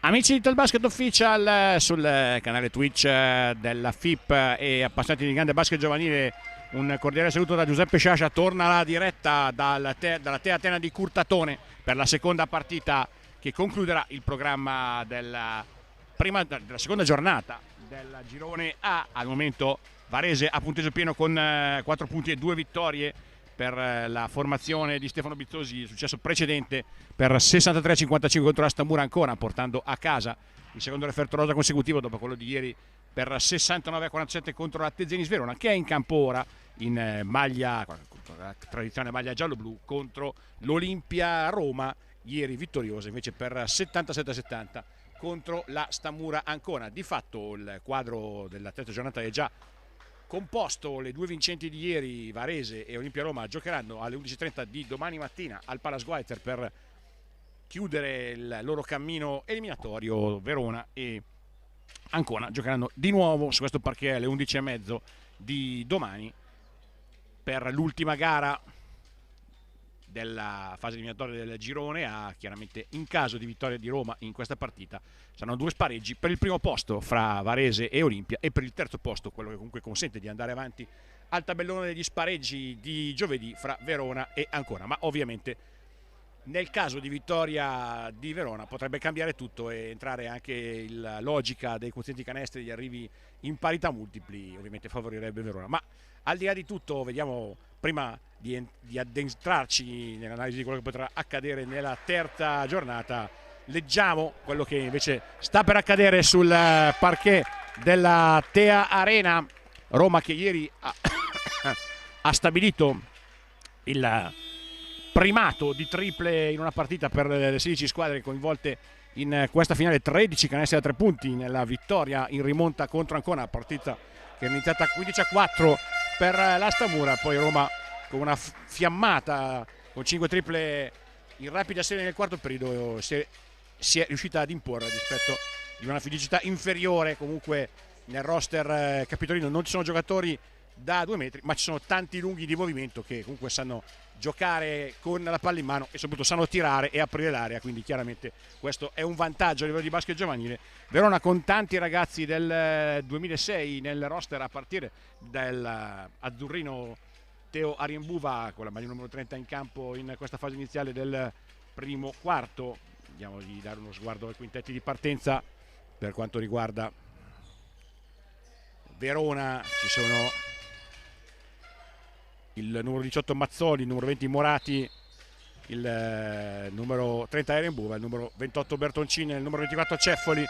Amici di Tel Basket Official sul canale Twitch della FIP e appassionati di grande basket giovanile, un cordiale saluto da Giuseppe Sciascia. Torna la diretta dalla Tea Atena di Curtatone per la seconda partita che concluderà il programma della seconda giornata del girone A. Al momento Varese a punteggio pieno con 4 punti e 2 vittorie per la formazione di Stefano Bizzosi, il successo precedente per 63-55 contro la Stamura Ancona, portando a casa il secondo referto rosa consecutivo dopo quello di ieri per 69-47 contro la Tezzenis Verona, che è in campo ora in maglia, la tradizionale maglia giallo-blu, contro l'Olimpia Roma, ieri vittoriosa invece per 77-70 contro la Stamura Ancona. Di fatto il quadro della terza giornata è già composto. Le due vincenti di ieri, Varese e Olimpia Roma, giocheranno alle 11:30 di domani mattina al Palace Guaiter per chiudere il loro cammino eliminatorio. Verona e Ancona giocheranno di nuovo su questo parquet alle 11:30 di domani per l'ultima gara della fase eliminatoria del girone A. Chiaramente, in caso di vittoria di Roma in questa partita, saranno due spareggi per il primo posto fra Varese e Olimpia e per il terzo posto, quello che comunque consente di andare avanti al tabellone degli spareggi di giovedì, fra Verona e Ancona. Ma ovviamente nel caso di vittoria di Verona potrebbe cambiare tutto e entrare anche la logica dei quozienti canestri, gli arrivi in parità multipli, ovviamente favorirebbe Verona. Ma al di là di tutto, vediamo prima di addentrarci nell'analisi di quello che potrà accadere nella terza giornata, leggiamo quello che invece sta per accadere sul parquet della Tea Arena. Roma che ieri ha stabilito il primato di triple in una partita per le 16 squadre coinvolte in questa finale, 13 canestri da 3 punti nella vittoria in rimonta contro Ancona, partita che è iniziata 15-4 per la Stamura. Poi Roma con una fiammata con 5 triple in rapida serie nel quarto periodo si è riuscita ad imporre rispetto di una fisicità inferiore. Comunque nel roster capitolino non ci sono giocatori da 2 metri, ma ci sono tanti lunghi di movimento che comunque sanno giocare con la palla in mano e soprattutto sanno tirare e aprire l'area, quindi chiaramente questo è un vantaggio a livello di basket giovanile. Verona con tanti ragazzi del 2006 nel roster, a partire dall'azzurrino Teo Ariembuva con la maglia numero 30 in campo in questa fase iniziale del primo quarto. Vediamo di dare uno sguardo ai quintetti di partenza. Per quanto riguarda Verona ci sono il numero 18 Mazzoli, il numero 20 Morati, il numero 30 Ariembuva, il numero 28 Bertoncini, il numero 24 Ceffoli.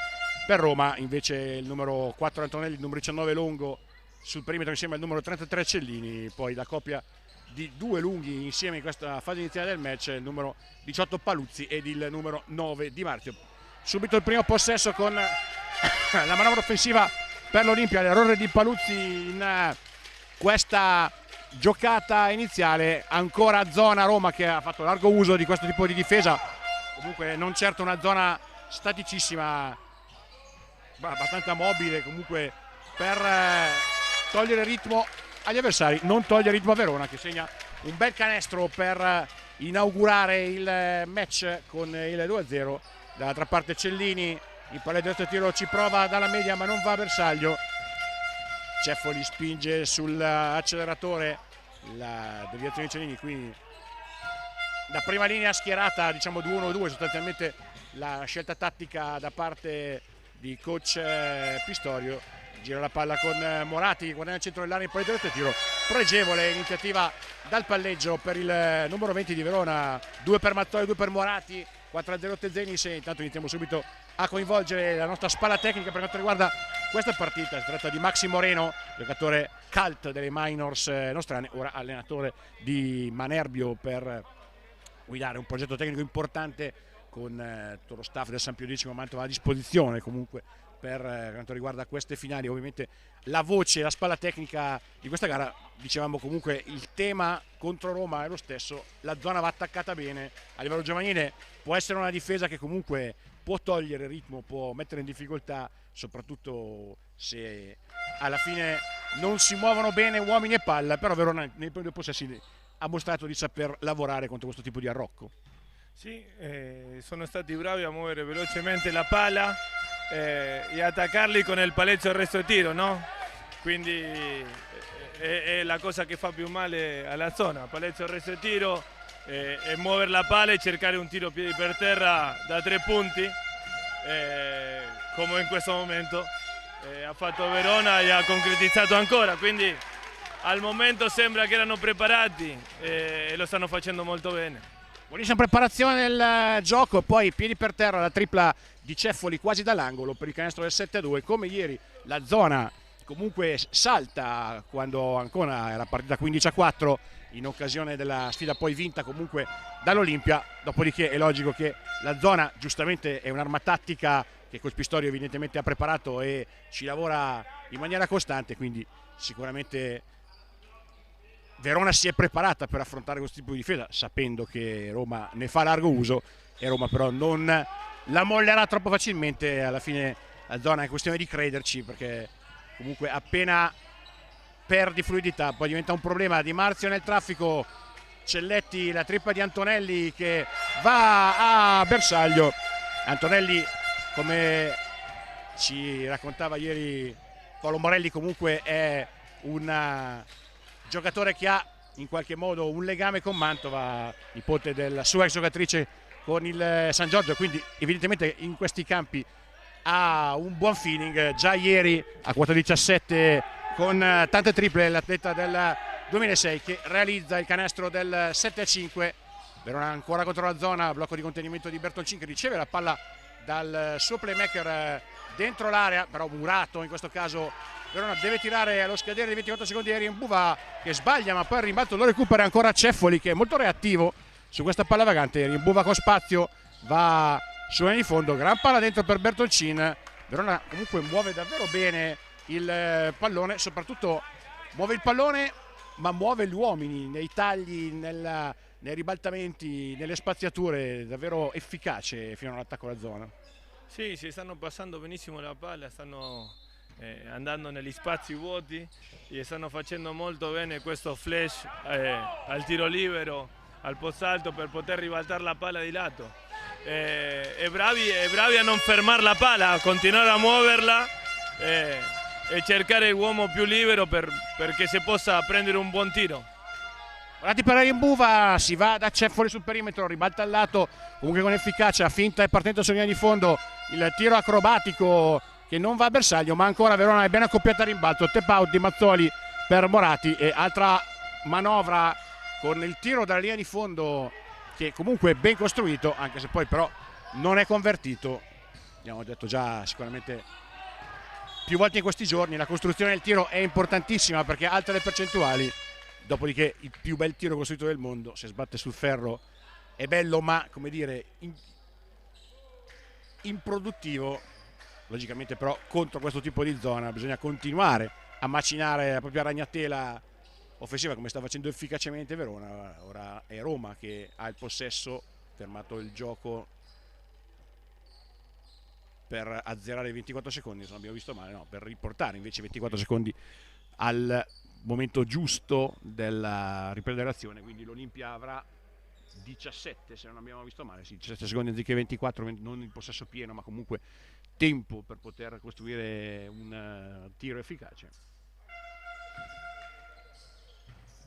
Per Roma invece il numero 4 Antonelli, il numero 19 Longo sul perimetro insieme al numero 33 Cellini. Poi la coppia di due lunghi insieme in questa fase iniziale del match, il numero 18 Paluzzi ed il numero 9 Di Marzio. Subito il primo possesso con la manovra offensiva per l'Olimpia, l'errore di Paluzzi in questa giocata iniziale. Ancora zona Roma che ha fatto largo uso di questo tipo di difesa, comunque non certo una zona staticissima, abbastanza mobile comunque per togliere ritmo agli avversari, non togliere ritmo a Verona, che segna un bel canestro per inaugurare il match con il 2-0. Dall'altra parte Cellini, il palletto del tiro ci prova dalla media ma non va a bersaglio. Ceffoli spinge sull'acceleratore, la deviazione di Cellini, quindi da prima linea schierata, diciamo 2-1-2, sostanzialmente la scelta tattica da parte di coach Pistorio. Gira la palla con Morati, guadagna il centro dell'area, il palletto del tiro, pregevole iniziativa dal palleggio per il numero 20 di Verona, 2 per Mattoi, 2 per Morati, 4-0 Tezzenis. E intanto iniziamo subito a coinvolgere la nostra spalla tecnica per quanto riguarda questa partita. Si tratta di Maxi Moreno, giocatore cult delle minors nostrane, ora allenatore di Manerbio per guidare un progetto tecnico importante con tutto lo staff del San Pio X Mantova a disposizione comunque per quanto riguarda queste finali. Ovviamente la voce, la spalla tecnica di questa gara, dicevamo comunque il tema contro Roma è lo stesso, la zona va attaccata bene a livello giovanile, può essere una difesa che comunque può togliere ritmo, può mettere in difficoltà, soprattutto se alla fine non si muovono bene uomini e palla, però Verona nei primi due possessi ha mostrato di saper lavorare contro questo tipo di arrocco. Sì, sono stati bravi a muovere velocemente la palla e attaccarli con il palleggio al resto tiro, no? Quindi è la cosa che fa più male alla zona, palleggio al resto tiro e muovere la palla e cercare un tiro piedi per terra da 3 punti, come in questo momento ha fatto Verona e ha concretizzato ancora, quindi al momento sembra che erano preparati e lo stanno facendo molto bene. Buonissima preparazione del gioco, poi piedi per terra, la tripla di Ceffoli quasi dall'angolo per il canestro del 7-2. Come ieri la zona comunque salta quando ancora era partita 15-4 in occasione della sfida poi vinta comunque dall'Olimpia. Dopodiché è logico che la zona giustamente è un'arma tattica che col Pistorio evidentemente ha preparato e ci lavora in maniera costante, quindi sicuramente Verona si è preparata per affrontare questo tipo di difesa sapendo che Roma ne fa largo uso e Roma però non la mollerà troppo facilmente. Alla fine la zona è questione di crederci, perché comunque appena perdi fluidità poi diventa un problema. Di Marzio nel traffico, Celletti, la tripla di Antonelli che va a bersaglio. Antonelli, come ci raccontava ieri Paolo Morelli, comunque è un giocatore che ha in qualche modo un legame con Mantova, nipote della sua ex giocatrice con il San Giorgio, quindi evidentemente in questi campi ha un buon feeling. Già ieri a 4-17 con tante triple l'atleta del 2006 che realizza il canestro del 7-5. Verona ancora contro la zona, blocco di contenimento di Bertoncin che riceve la palla dal suo playmaker dentro l'area, però murato in questo caso. Verona deve tirare allo scadere dei 24 secondi. Riembuva che sbaglia, ma poi il rimbalzo lo recupera ancora Ceffoli che è molto reattivo su questa palla vagante. Riembuva con spazio, va su linea di fondo, gran palla dentro per Bertoncin. Verona comunque muove davvero bene il pallone, soprattutto muove il pallone ma muove gli uomini nei tagli, nei ribaltamenti, nelle spaziature, davvero efficace fino all'attacco alla zona. Sì, si stanno passando benissimo la palla, stanno andando negli spazi vuoti e stanno facendo molto bene questo flash al tiro libero, al post alto per poter ribaltare la palla di lato. E bravi a non fermare la palla, a continuare a muoverla e cercare l'uomo più libero perché si possa prendere un buon tiro. Guardate per Riembuva, si va da Ceffoli sul perimetro, ribalta al lato, comunque con efficacia, finta e partendo su linea di fondo, il tiro acrobatico che non va a bersaglio, ma ancora Verona è ben accoppiata a rimbalzo. Tap out di Mazzoli per Morati e altra manovra con il tiro dalla linea di fondo che comunque è ben costruito, anche se poi però non è convertito. Abbiamo detto già sicuramente più volte in questi giorni, la costruzione del tiro è importantissima perché alza le percentuali. Dopodiché il più bel tiro costruito del mondo, se sbatte sul ferro è bello, ma come dire improduttivo. Logicamente però contro questo tipo di zona bisogna continuare a macinare la propria ragnatela offensiva come sta facendo efficacemente Verona. Ora è Roma che ha il possesso, fermato il gioco per azzerare i 24 secondi, se non abbiamo visto male, no, per riportare invece 24 secondi al momento giusto della ripresa dell'azione, quindi l'Olimpia avrà 17 se non abbiamo visto male, sì, 17 secondi anziché 24, non il possesso pieno ma comunque tempo per poter costruire un tiro efficace.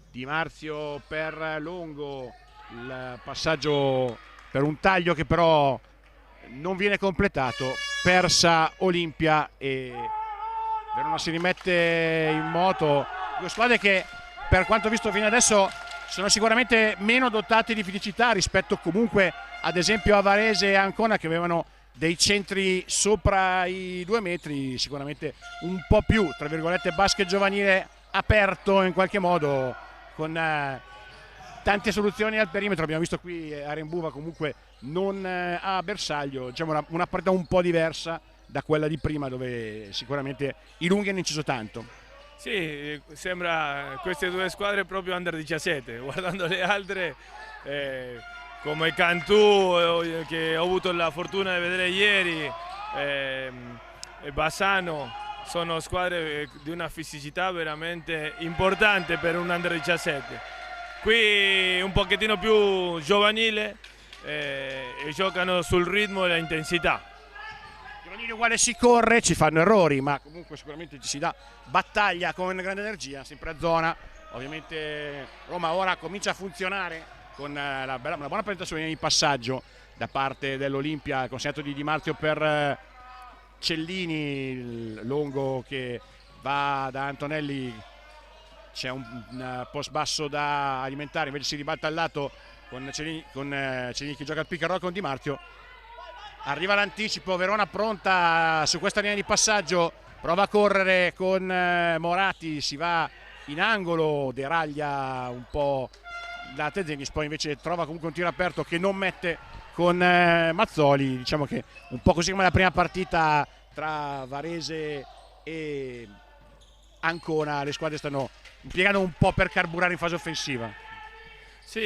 Di Marzio per Longo, il passaggio per un taglio che però non viene completato, persa Olimpia e Verona si rimette in moto. Due squadre che per quanto visto fino adesso sono sicuramente meno dotate di fisicità rispetto comunque ad esempio a Varese e Ancona, che avevano dei centri sopra i 2 metri, sicuramente un po' più tra virgolette basket giovanile aperto in qualche modo con tante soluzioni al perimetro. Abbiamo visto qui a Riembuva comunque non a bersaglio, diciamo una partita un po' diversa da quella di prima dove sicuramente i lunghi hanno inciso tanto. Sì, sembra queste due squadre proprio under 17, guardando le altre come Cantù che ho avuto la fortuna di vedere ieri e Bassano, sono squadre di una fisicità veramente importante per un under 17. Qui un pochettino più giovanile e giocano sul ritmo e l'intensità. Uguale si corre, ci fanno errori, ma comunque sicuramente ci si dà battaglia con grande energia, sempre a zona. Ovviamente Roma ora comincia a funzionare con una buona presentazione di passaggio da parte dell'Olimpia, consegnato di Di Marzio per Cellini, il lungo che va da Antonelli, c'è un post basso da alimentare, invece si ribalta al lato con Cellini che gioca al pick and roll con Di Marzio. Arriva l'anticipo, Verona pronta su questa linea di passaggio, prova a correre con Moratti, si va in angolo, deraglia un po' da Tezenis, poi invece trova comunque un tiro aperto che non mette con Mazzoli. Diciamo che un po' così come la prima partita tra Varese e Ancona, le squadre stanno impiegando un po' per carburare in fase offensiva. Sì,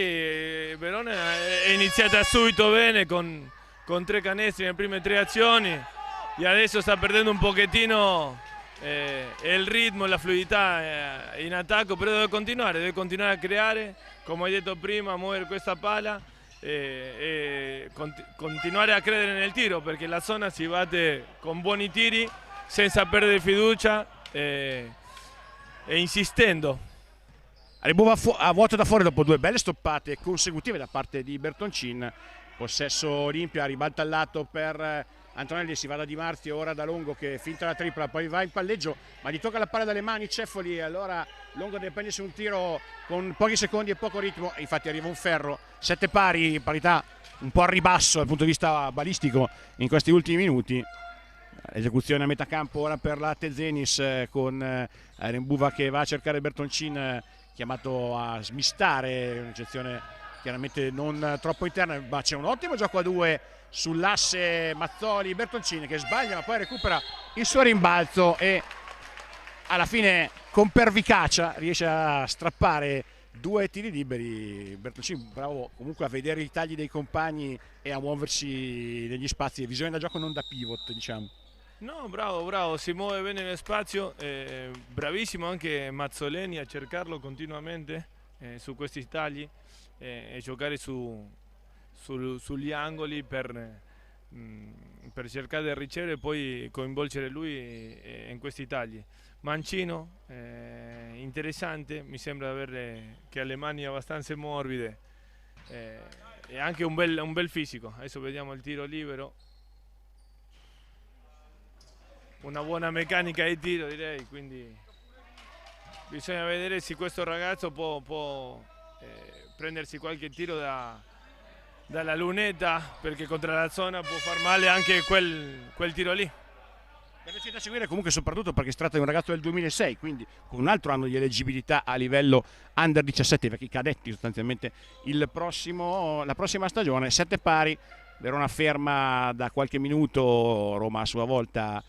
Verona è iniziata subito bene con 3 canestri nelle prime 3 azioni e adesso sta perdendo un pochettino il ritmo e la fluidità in attacco, però deve continuare a creare, come hai detto prima, a muovere questa palla e continuare a credere nel tiro, perché la zona si batte con buoni tiri senza perdere fiducia e insistendo. Arriva a vuoto da fuori dopo 2 belle stoppate consecutive da parte di Bertoncin. Possesso Olimpia, ribalta al lato per Antonelli, si va da Di Marzio, ora da Longo che finta la tripla, poi va in palleggio ma gli tocca la palla dalle mani Ceffoli, allora Longo deve prendersi un tiro con pochi secondi e poco ritmo, e infatti arriva un ferro, 7 pari, parità un po' a ribasso dal punto di vista balistico in questi ultimi minuti. Esecuzione a metà campo ora per la Tezenis con Rembuva che va a cercare Bertoncin, chiamato a smistare, un'eccezione chiaramente non troppo interna, ma c'è un ottimo gioco a 2 sull'asse Mazzoli-Bertoncini che sbaglia ma poi recupera il suo rimbalzo e alla fine con pervicacia riesce a strappare 2 tiri liberi. Bertoncini bravo comunque a vedere i tagli dei compagni e a muoversi negli spazi, visione da gioco non da pivot, diciamo. No, bravo, si muove bene nello spazio, bravissimo anche Mazzoleni a cercarlo continuamente su questi tagli e giocare sugli angoli per cercare di ricevere e poi coinvolgere lui in questi tagli. Mancino, interessante, mi sembra che ha le mani abbastanza morbide e anche un bel fisico. Adesso vediamo il tiro libero. Una buona meccanica di tiro, direi, quindi bisogna vedere se questo ragazzo può prendersi qualche tiro dalla lunetta, perché contro la zona può far male anche quel tiro lì. C'è da seguire comunque, soprattutto perché si tratta di un ragazzo del 2006, quindi con un altro anno di eleggibilità a livello under 17, perché i cadetti sostanzialmente la prossima stagione. 7 pari, Verona ferma da qualche minuto, Roma a sua volta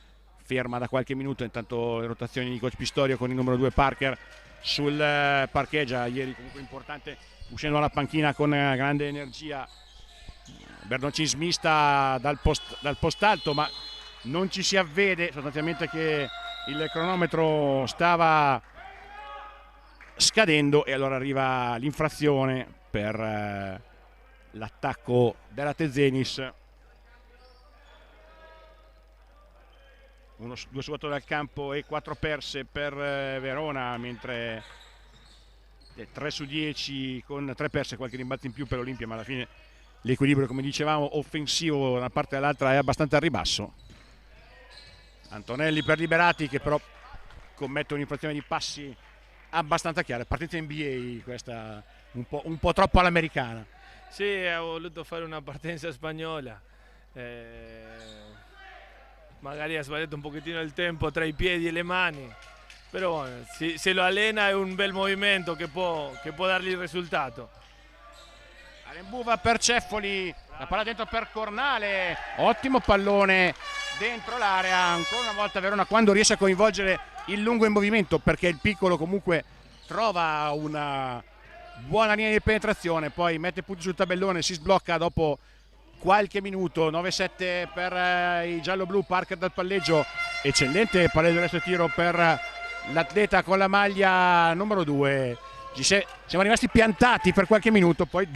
ferma da qualche minuto, intanto le rotazioni di coach Pistorio con il numero 2 Parker sul parcheggia, ieri comunque importante uscendo dalla panchina con grande energia. Bertoncin smista dal post alto ma non ci si avvede, sostanzialmente che il cronometro stava scadendo e allora arriva l'infrazione per l'attacco della Tezenis. 2 su 8 dal campo e 4 perse per Verona, mentre 3 su 10 con 3 perse e qualche rimbalzo in più per Olimpia, ma alla fine l'equilibrio, come dicevamo, offensivo da una parte e dall'altra è abbastanza a ribasso. Antonelli per Liberati che però commette un'infrazione di passi abbastanza chiara, partita NBA questa un po' troppo all'americana. Sì, ha voluto fare una partenza spagnola, magari ha sbagliato un pochettino il tempo tra i piedi e le mani, però bueno, se lo allena è un bel movimento che può dargli il risultato. Rembuva per Ceffoli, la palla dentro per Cornale, ottimo pallone dentro l'area, ancora una volta Verona quando riesce a coinvolgere il lungo in movimento, perché il piccolo comunque trova una buona linea di penetrazione, poi mette punti sul tabellone, si sblocca dopo qualche minuto. 9-7 per i giallo-blu, Parker dal palleggio, eccellente palleggio resto tiro per l'atleta con la maglia numero 2. Siamo rimasti piantati per qualche minuto, poi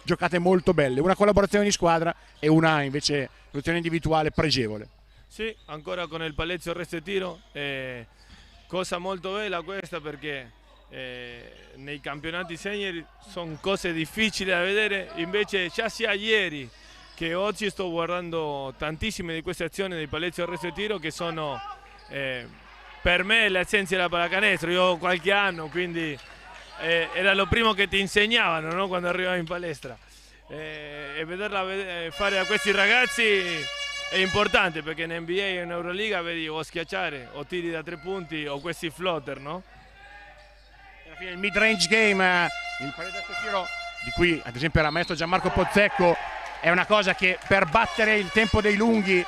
giocate molto belle, una collaborazione di squadra e una invece soluzione individuale pregevole. Sì, ancora con il Palezzo Resto e Tiro, cosa molto bella questa perché nei campionati senior sono cose difficili da vedere, invece già sia ieri che oggi sto guardando tantissime di queste azioni dei Palezzo Resto e Tiro che sono per me l'essenza della pallacanestro. Io ho qualche anno, quindi era lo primo che ti insegnavano, no? Quando arrivavi in palestra, e vederla fare a questi ragazzi è importante perché in NBA e in Euroliga vedi o schiacciare o tiri da 3 punti o questi floater, no? Alla fine il mid-range game, il pareggio tiro di cui ad esempio era maestro Gianmarco Pozzecco, è una cosa che per battere il tempo dei lunghi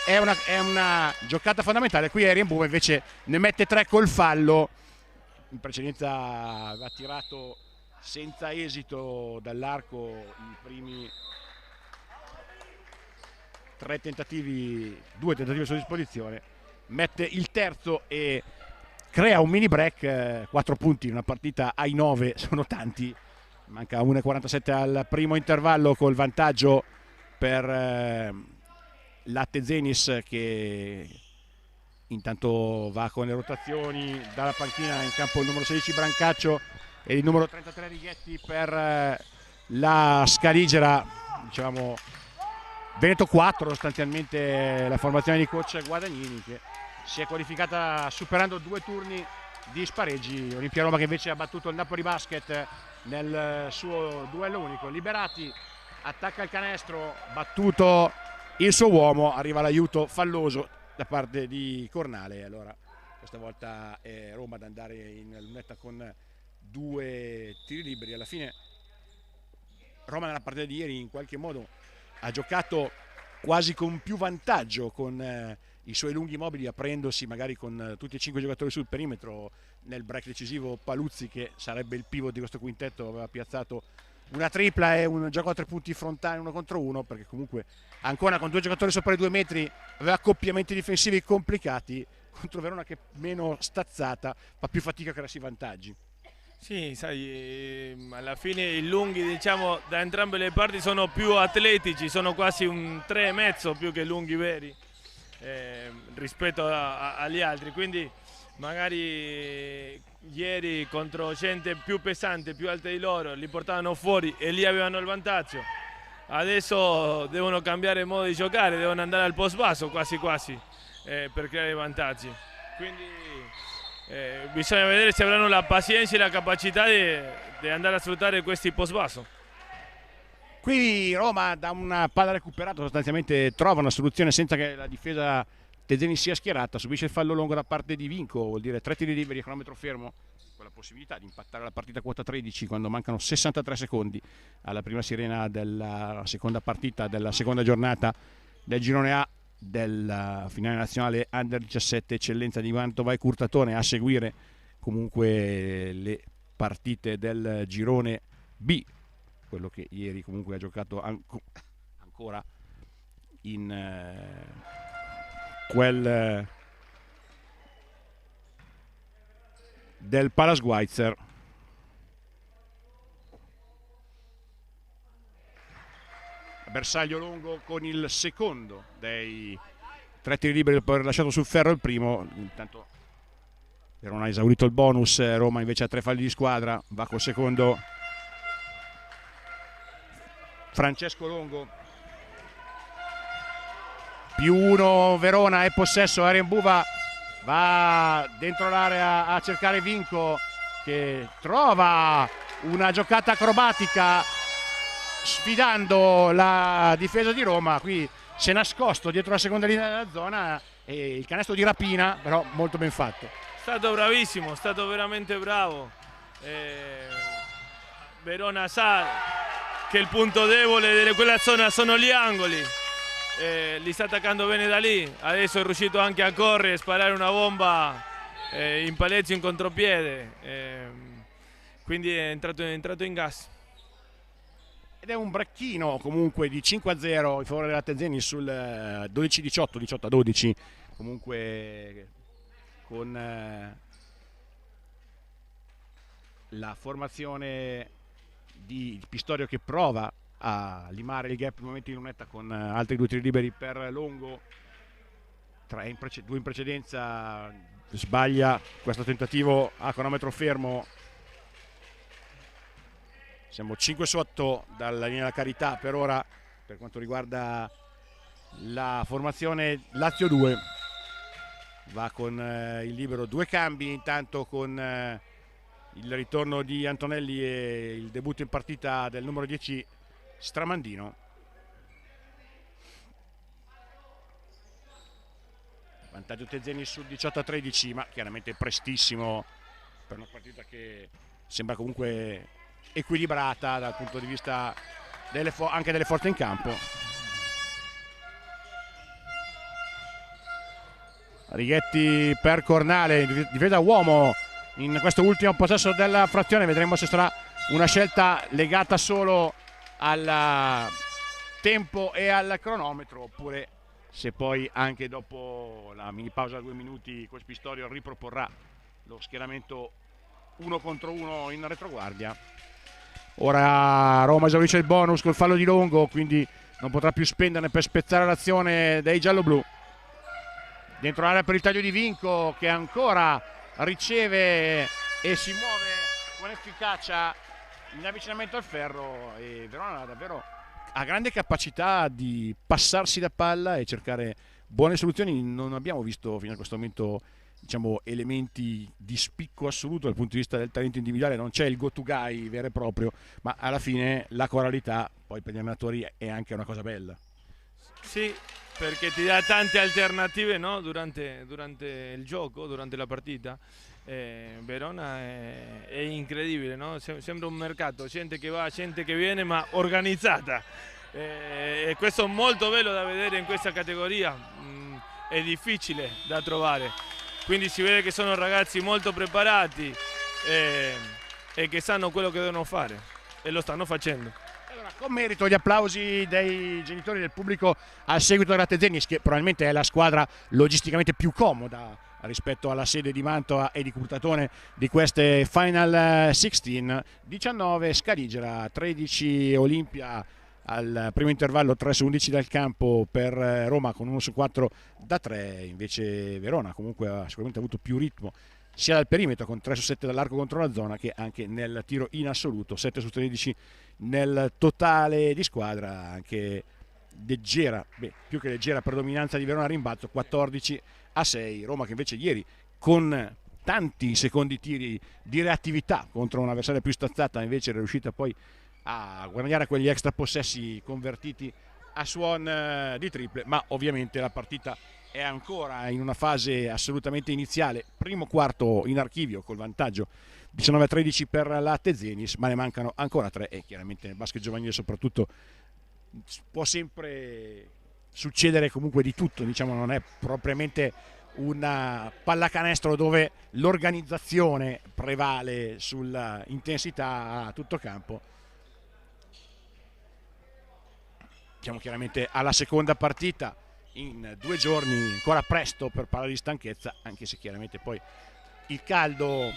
è una giocata fondamentale. Qui Arian Buma invece ne mette 3 col fallo, in precedenza aveva tirato senza esito dall'arco i primi 2 tentativi a sua disposizione, mette il terzo e crea un mini break. 4 punti in una partita ai 9 sono tanti, manca 1,47 al primo intervallo col vantaggio per Latte Zenis che intanto va con le rotazioni dalla panchina in campo il numero 16 Brancaccio e il numero 33 Righetti per la Scaligera, diciamo Veneto 4 sostanzialmente la formazione di coach Guadagnini, che si è qualificata superando 2 turni di spareggi. Olimpia Roma che invece ha battuto il Napoli Basket nel suo duello unico. Liberati attacca il canestro, battuto il suo uomo, arriva l'aiuto falloso da parte di Cornale. Allora questa volta è Roma ad andare in lunetta con 2 tiri liberi. Alla fine Roma nella partita di ieri in qualche modo ha giocato quasi con più vantaggio con i suoi lunghi mobili, aprendosi magari con tutti e 5 giocatori sul perimetro. Nel break decisivo Paluzzi, che sarebbe il pivot di questo quintetto, aveva piazzato una tripla e un gioco a 3 punti frontali 1 contro 1, perché comunque ancora con 2 giocatori sopra i 2 metri aveva accoppiamenti difensivi complicati contro Verona che meno stazzata fa più fatica a crearsi vantaggi. Sì, sai, alla fine i lunghi, diciamo, da entrambe le parti sono più atletici, sono quasi un 3,5 più che lunghi veri rispetto agli altri, quindi magari ieri contro gente più pesante, più alta di loro, li portavano fuori e lì avevano il vantaggio. Adesso devono cambiare modo di giocare, devono andare al post basso quasi quasi per creare vantaggi. Quindi bisogna vedere se avranno la pazienza e la capacità di andare a sfruttare questi post basso. Qui Roma da una palla recuperata sostanzialmente trova una soluzione senza che la difesa Tezzeni sia schierata, subisce il fallo lungo da parte di Vinco, vuol dire 3 tiri liberi a cronometro fermo, con la possibilità di impattare la partita quota 13 quando mancano 63 secondi alla prima sirena della seconda partita della seconda giornata del girone A della finale nazionale Under 17 eccellenza di Mantova e Curtatone. A seguire comunque le partite del girone B, quello che ieri comunque ha giocato ancora in quel del Pala Schweitzer. Bersaglio lungo con il secondo dei 3 tiri liberi per aver lasciato sul ferro il primo. Intanto Verona ha esaurito il bonus, Roma invece ha 3 falli di squadra, va col secondo Francesco Longo. +1 Verona, è possesso, Arian Buva va dentro l'area a cercare Vinco che trova una giocata acrobatica sfidando la difesa di Roma. Qui si è nascosto dietro la seconda linea della zona e il canestro di rapina però molto ben fatto. È stato bravissimo, è stato veramente bravo. Verona sa che il punto debole di quella zona sono gli angoli, li sta attaccando bene da lì. Adesso è riuscito anche a correre e sparare una bomba in palleggio in contropiede, quindi è entrato in gas. Ed è un bracchino comunque di 5-0 in favore della Tezzeni sul 12-18, 18-12, comunque con la formazione di Pistorio che prova a limare il gap al momento di lunetta con altri 2 tiri liberi per Longo, 2 in precedenza, sbaglia questo tentativo a cronometro fermo. Siamo 5 sotto dalla linea della carità per ora per quanto riguarda la formazione Lazio 2. Va con il libero 2 cambi, intanto con il ritorno di Antonelli e il debutto in partita del numero 10 Stramandino. Vantaggio Tezzeni sul 18-13, ma chiaramente prestissimo per una partita che sembra comunque equilibrata dal punto di vista anche delle forze in campo. Righetti per Cornale, difesa uomo in questo ultimo possesso della frazione. Vedremo se sarà una scelta legata solo al tempo e al cronometro, oppure se poi anche dopo la mini pausa da 2 minuti Coach Pistorio riproporrà lo schieramento 1 contro 1 in retroguardia. Ora Roma esaurisce il bonus col fallo di Longo, quindi non potrà più spenderne per spezzare l'azione dei gialloblu. Dentro l'area per il taglio di Vinco, che ancora riceve e si muove con efficacia in avvicinamento al ferro, e Verona davvero ha grande capacità di passarsi la palla e cercare buone soluzioni. Non abbiamo visto fino a questo momento, diciamo, elementi di spicco assoluto dal punto di vista del talento individuale. Non c'è il go to guy vero e proprio, ma alla fine la coralità poi per gli allenatori è anche una cosa bella. Sì, perché ti dà tante alternative, no? durante il gioco, durante la partita. Verona è incredibile, no? Sembra un mercato, gente che va, gente che viene, ma organizzata. E questo è molto bello da vedere in questa categoria, è difficile da trovare. Quindi si vede che sono ragazzi molto preparati e che sanno quello che devono fare e lo stanno facendo. Con merito gli applausi dei genitori del pubblico al seguito della Tezenis, che probabilmente è la squadra logisticamente più comoda rispetto alla sede di Mantova e di Curtatone di queste Final 16. 19 Scaligera, 13 Olimpia al primo intervallo, 3 su 11 dal campo per Roma con 1 su 4 da 3. Invece Verona comunque ha sicuramente avuto più ritmo sia dal perimetro con 3 su 7 dall'arco contro la zona, che anche nel tiro in assoluto, 7 su 13 nel totale di squadra. Anche leggera, più che leggera predominanza di Verona a rimbalzo, 14-6. Roma che invece ieri con tanti secondi tiri di reattività contro un'avversaria più stazzata invece era riuscita poi a guadagnare quegli extra possessi convertiti a suon di triple, ma ovviamente la partita è ancora in una fase assolutamente iniziale. Primo quarto in archivio col vantaggio 19-13 per la Tezenis, ma ne mancano ancora 3 e chiaramente nel basket giovanile soprattutto può sempre succedere comunque di tutto, diciamo, non è propriamente una pallacanestro dove l'organizzazione prevale sull'intensità a tutto campo. Siamo chiaramente alla seconda partita in 2 giorni, ancora presto per parlare di stanchezza, anche se chiaramente poi il caldo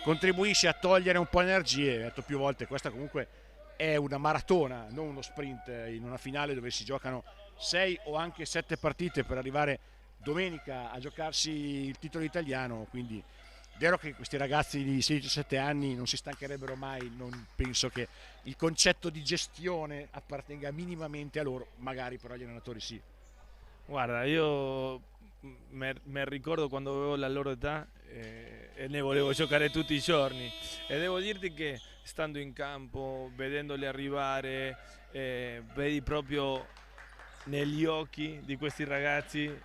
contribuisce a togliere un po' energie. Ho detto più volte, questa comunque è una maratona, non uno sprint in una finale dove si giocano 6 o anche 7 partite per arrivare domenica a giocarsi il titolo italiano. Quindi è vero che questi ragazzi di 16-17 anni non si stancherebbero mai, non penso che il concetto di gestione appartenga minimamente a loro, magari però agli allenatori sì. Guarda, io mi ricordo quando avevo la loro età e ne volevo giocare tutti i giorni, e devo dirti che stando in campo, vedendoli arrivare, vedi proprio negli occhi di questi ragazzi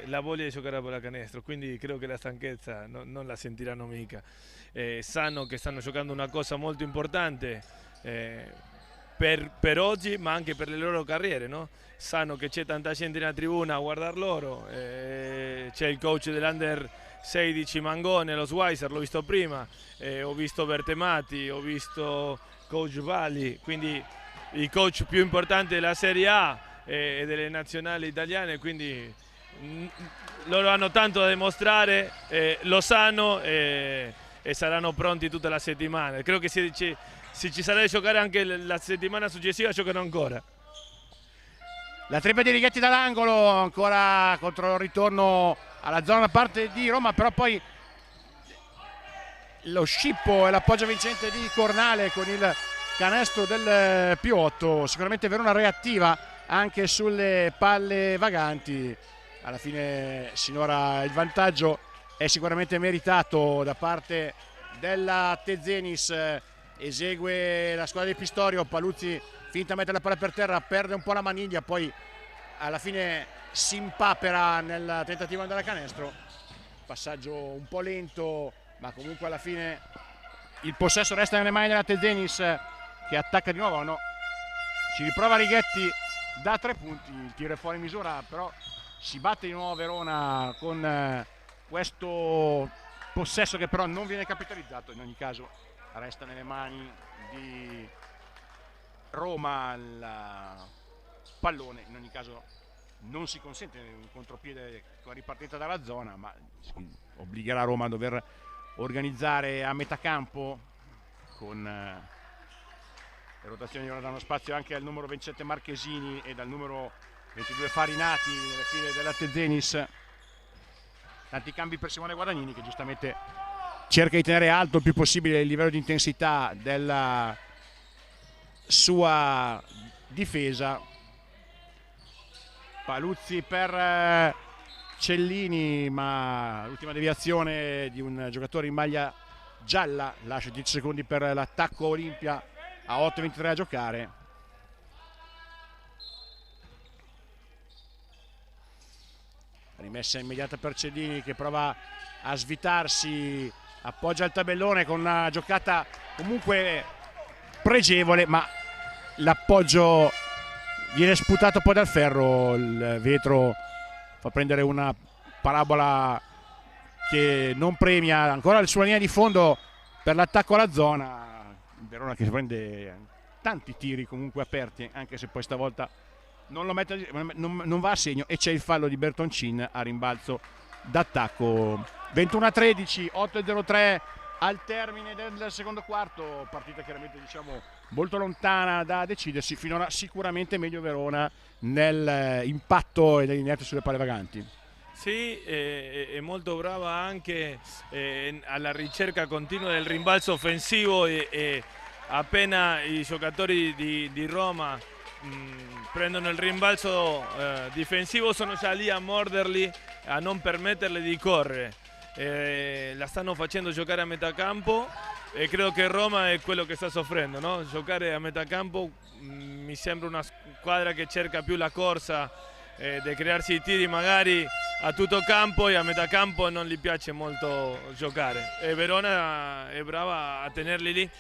la voglia di giocare a pallacanestro, quindi credo che la stanchezza non la sentiranno mica. Sanno che stanno giocando una cosa molto importante per oggi, ma anche per le loro carriere, no? Sanno che c'è tanta gente nella tribuna a guardar loro, c'è il coach dell'Under 16 Mangone, lo Schweizer, l'ho visto prima, ho visto Bertemati, ho visto coach Valli, quindi i coach più importanti della Serie A e delle nazionali italiane, quindi loro hanno tanto da dimostrare, lo sanno e saranno pronti tutta la settimana. Credo che se ci sarà da giocare anche la settimana successiva giocano ancora. La tripla di Righetti dall'angolo, ancora contro il ritorno alla zona da parte di Roma, però poi lo scippo e l'appoggio vincente di Cornale con il canestro del +8. Sicuramente Verona reattiva anche sulle palle vaganti. Alla fine sinora il vantaggio è sicuramente meritato da parte della Tezenis. Esegue la squadra di Pistorio, Paluzzi finta a mettere la palla per terra, perde un po' la maniglia, poi alla fine si impapera nel tentativo di andare a canestro. Passaggio un po' lento, ma comunque alla fine il possesso resta nelle mani della Tezenis, che attacca di nuovo. No, ci riprova Righetti da 3 punti, il tiro è fuori misura, però si batte di nuovo Verona con questo possesso che però non viene capitalizzato. In ogni caso resta nelle mani di Roma il pallone. In ogni caso non si consente un contropiede con ripartita dalla zona, ma obbligherà Roma a dover organizzare a metà campo con le rotazioni che ora danno spazio anche al numero 27 Marchesini e dal numero 22 Farinati nelle file della Tezenis. Tanti cambi per Simone Guadagnini, che giustamente cerca di tenere alto il più possibile il livello di intensità della sua difesa. Paluzzi per Cellini, ma l'ultima deviazione di un giocatore in maglia gialla lascia 10 secondi per l'attacco Olimpia, a 8:23 a giocare. Rimessa immediata per Cellini, che prova a svitarsi, appoggia il tabellone con una giocata comunque pregevole, ma l'appoggio viene sputato poi dal ferro. Il vetro fa prendere una parabola che non premia. Ancora sulla linea di fondo per l'attacco alla zona, Verona che prende tanti tiri comunque aperti, anche se poi stavolta non lo mette, non va a segno, e c'è il fallo di Bertoncin a rimbalzo d'attacco. 21-13, 8-03 al termine del secondo quarto, partita chiaramente diciamo molto lontana da decidersi. Finora sicuramente meglio Verona nell'impatto e nell'inerzia sulle palle vaganti. Sì, è molto brava anche alla ricerca continua del rimbalzo offensivo, e appena i giocatori di Roma prendono il rimbalzo difensivo sono già lì a morderli, a non permetterli di correre. La stanno facendo giocare a metà campo e credo che Roma è quello che sta soffrendo, no? Giocare a metà campo mi sembra una squadra che cerca più la corsa, di crearsi i tiri magari a tutto campo, e a metà campo non gli piace molto giocare, e Verona è brava a tenerli lì.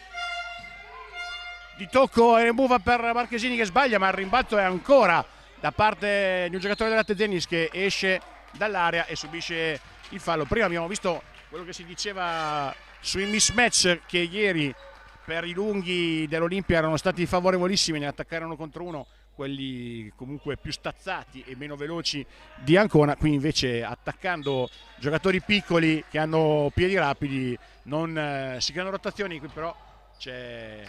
Di tocco e remova per Marchesini, che sbaglia, ma il rimbalzo è ancora da parte di un giocatore della Tezenis, che esce dall'area e subisce il fallo. Prima abbiamo visto quello che si diceva sui mismatch, che ieri per i lunghi dell'Olimpia erano stati favorevolissimi, ne attaccarono contro uno quelli comunque più stazzati e meno veloci di Ancona. Qui invece, attaccando giocatori piccoli che hanno piedi rapidi, non si creano rotazioni. Qui però c'è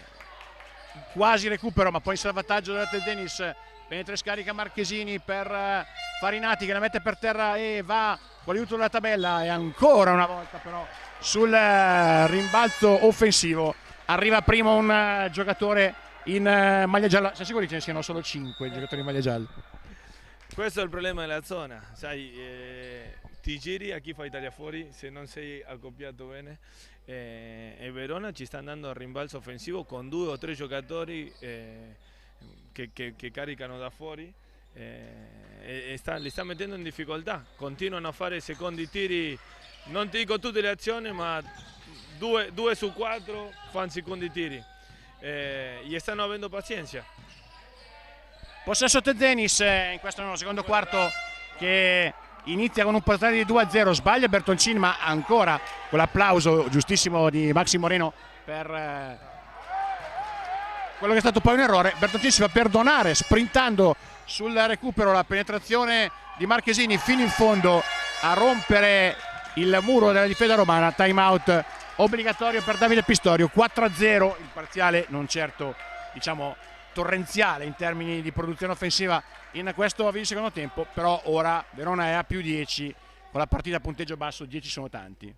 quasi recupero, ma poi il salvataggio della Tezenis, penetra e scarica Marchesini per Farinati, che la mette per terra e va con l'aiuto della tabella, e ancora una volta però sul rimbalzo offensivo arriva prima un giocatore in maglia gialla. Sei sicuro che ce ne siano solo 5 giocatori in maglia gialla? Questo è il problema della zona, sai, ti giri a chi fa Italia fuori se non sei accoppiato bene, e Verona ci sta andando al rimbalzo offensivo con 2 o 3 giocatori che caricano da fuori, e li sta mettendo in difficoltà. Continuano a fare secondi tiri, non ti dico tutte le azioni, ma 2 su 4 fanno secondi tiri, e stanno avendo pazienza. Possesso Tezenis in questo secondo quarto, che inizia con un portale di 2-0. Sbaglia Bertoncin, ma ancora con l'applauso giustissimo di Maxi Moreno per quello che è stato poi un errore. Bertoncin si fa perdonare sprintando sul recupero, la penetrazione di Marchesini fino in fondo a rompere il muro della difesa romana. Time out obbligatorio per Davide Pistorio. 4-0 il parziale, non certo diciamo torrenziale in termini di produzione offensiva in questo secondo tempo, però ora Verona è a più 10 con la partita a punteggio basso. 10 sono tanti.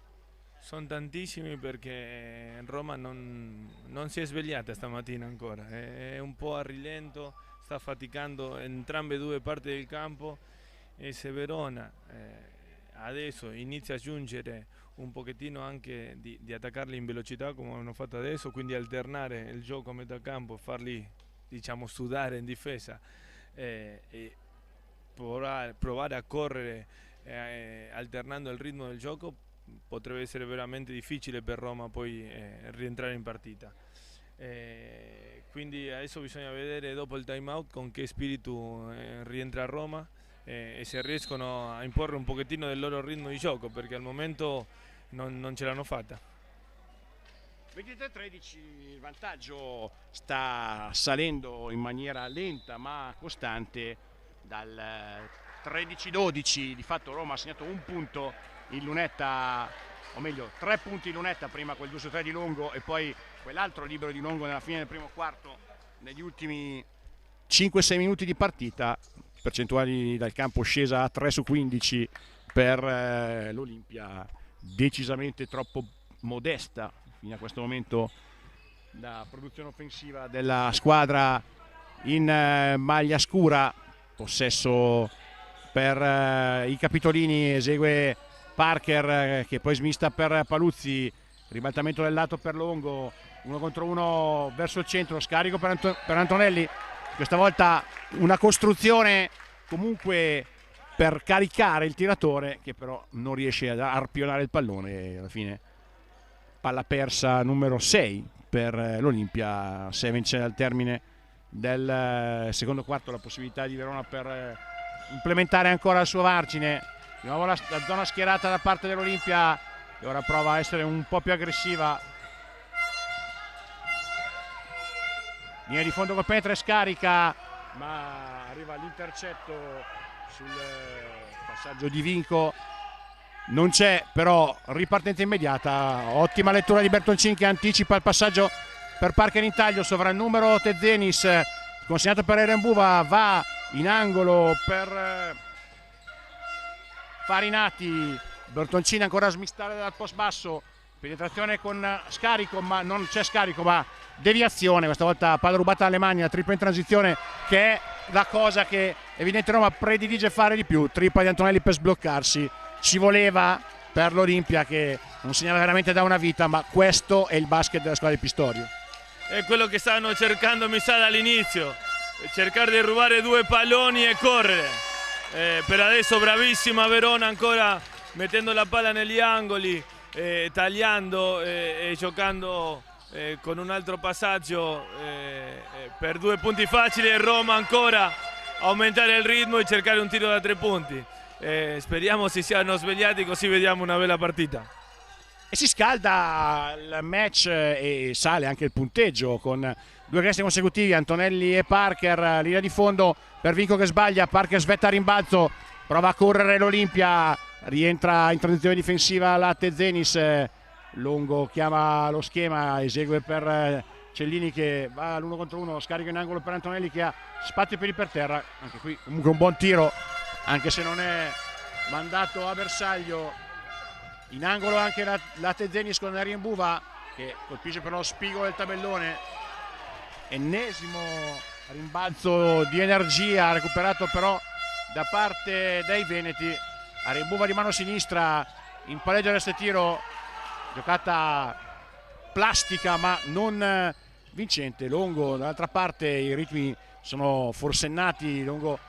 Sono tantissimi perché Roma non si è svegliata stamattina ancora, è un po' a rilento, sta faticando entrambe due parti del campo, e se Verona adesso inizia a aggiungere un pochettino anche di attaccarli in velocità come hanno fatto adesso, quindi alternare il gioco a metà campo, farli diciamo sudare in difesa e provare a correre alternando il ritmo del gioco, potrebbe essere veramente difficile per Roma poi rientrare in partita. Quindi adesso bisogna vedere dopo il time out con che spirito rientra Roma e se riescono a imporre un pochettino del loro ritmo di gioco, perché al momento non ce l'hanno fatta. 23-13, il vantaggio sta salendo in maniera lenta ma costante. Dal 13-12 di fatto Roma ha segnato un punto in lunetta, o meglio 3 punti in lunetta, prima quel 2-3 di Longo e poi quell'altro libero di Longo nella fine del primo quarto. Negli ultimi 5-6 minuti di partita, percentuali dal campo scesa a 3 su 15 per l'Olimpia, decisamente troppo modesta fino a questo momento la produzione offensiva della squadra in maglia scura. Possesso per i capitolini, esegue Parker che poi smista per Paluzzi, ribaltamento del lato per Longo, 1 contro 1 verso il centro, scarico per Antonelli, questa volta una costruzione comunque per caricare il tiratore che però non riesce ad arpionare il pallone e alla fine palla persa numero 6 per l'Olimpia. 6 vence al termine del secondo quarto, la possibilità di Verona per implementare ancora il suo margine. Di nuovo la zona schierata da parte dell'Olimpia e ora prova a essere un po' più aggressiva. Linea di fondo col penetra e scarica, ma arriva l'intercetto sul passaggio di Vinco. Non c'è però ripartenza immediata. Ottima lettura di Bertoncin che anticipa il passaggio per Parker in taglio, sovrannumero Tezenis, consegnato per Erenbuva, va in angolo per Farinati. Bertoncini ancora a smistare dal post basso, penetrazione con scarico, ma non c'è scarico ma deviazione, questa volta palla rubata alle mani, la tripla in transizione che è la cosa che evidentemente Roma predilige fare di più. Tripla di Antonelli per sbloccarsi, ci voleva per l'Olimpia che non segnava veramente da una vita, ma questo è il basket della squadra di Pistorio. È quello che stanno cercando, mi sa, dall'inizio, cercare di rubare 2 palloni e correre. Per adesso bravissima Verona, ancora mettendo la palla negli angoli, tagliando e giocando con un altro passaggio per 2 punti facili, e Roma ancora aumentare il ritmo e cercare un tiro da 3 punti. Speriamo si siano svegliati, così vediamo una bella partita. E si scalda il match e sale anche il punteggio con 2 canestri consecutivi, Antonelli e Parker. Linea di fondo per Vinco che sbaglia, Parker svetta a rimbalzo, prova a correre l'Olimpia, rientra in transizione difensiva la Tezenis. Longo chiama lo schema, esegue per Cellini che va all'1 contro 1, scarica in angolo per Antonelli che ha spazio per terra. Anche qui comunque un buon tiro, anche se non è mandato a bersaglio. In angolo anche la Tezenis con Erenbuva che colpisce per lo spigolo del tabellone. Ennesimo rimbalzo di energia recuperato però da parte dei veneti. Erenbuva di mano sinistra in palleggio del tiro, giocata plastica ma non vincente. Longo dall'altra parte, i ritmi sono forsennati, Longo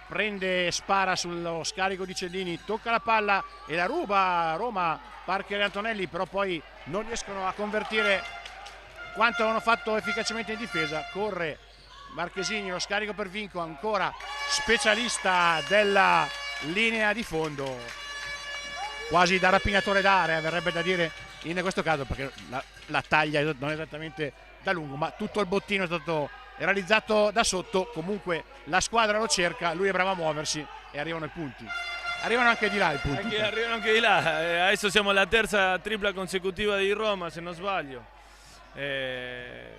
prende e spara sullo scarico di Cellini, tocca la palla e la ruba Roma, Parker e Antonelli, però poi non riescono a convertire quanto avevano fatto efficacemente in difesa. Corre Marchesini, lo scarico per Vinco, ancora specialista della linea di fondo, quasi da rapinatore d'area verrebbe da dire in questo caso, perché la taglia non è esattamente da lungo, ma tutto il bottino è stato realizzato da sotto. Comunque la squadra lo cerca, lui è bravo a muoversi e arrivano i punti. arrivano anche di là i punti. Arrivano anche di là. Adesso siamo alla terza tripla consecutiva di Roma, se non sbaglio. È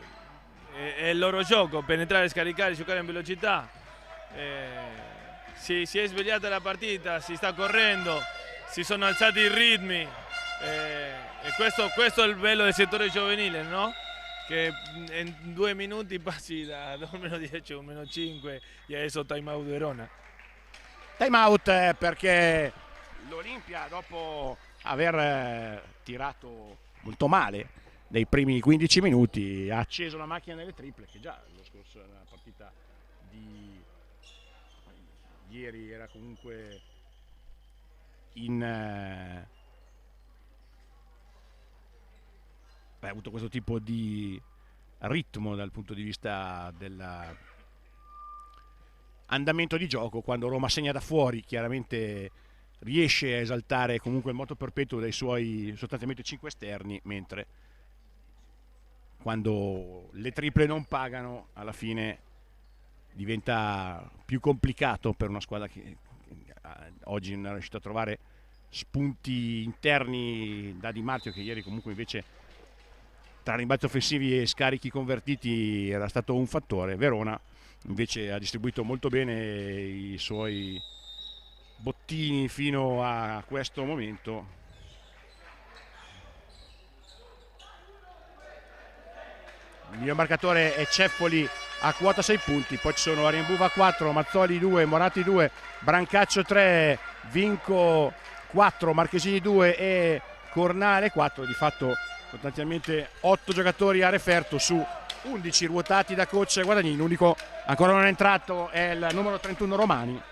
il loro gioco, penetrare, scaricare, giocare in velocità. Si è svegliata la partita, si sta correndo, si sono alzati i ritmi. E questo è il bello del settore giovanile, no? Che in 2 minuti passi da 2-10 a 1-5 e adesso time out Verona. Time out perché l'Olimpia, dopo aver tirato molto male nei primi 15 minuti, ha acceso la macchina delle triple, che già lo scorso la partita di ieri era comunque ha avuto questo tipo di ritmo dal punto di vista dell'andamento di gioco. Quando Roma segna da fuori, chiaramente riesce a esaltare comunque il moto perpetuo dei suoi sostanzialmente 5 esterni, mentre quando le triple non pagano, alla fine diventa più complicato per una squadra che oggi non è riuscita a trovare spunti interni da Di Marzio, che ieri comunque invece tra rimbalzi offensivi e scarichi convertiti era stato un fattore. Verona invece ha distribuito molto bene i suoi bottini fino a questo momento. Il miglior marcatore è Ceffoli a quota 6 punti, poi ci sono Arimbuva 4, Mazzoli 2, Morati 2, Brancaccio 3, Vinco 4, Marchesini 2 e Cornale 4. Di fatto sostanzialmente 8 giocatori a referto su 11 ruotati da coach Guadagnini. L'unico ancora non è entrato è il numero 31 Romani.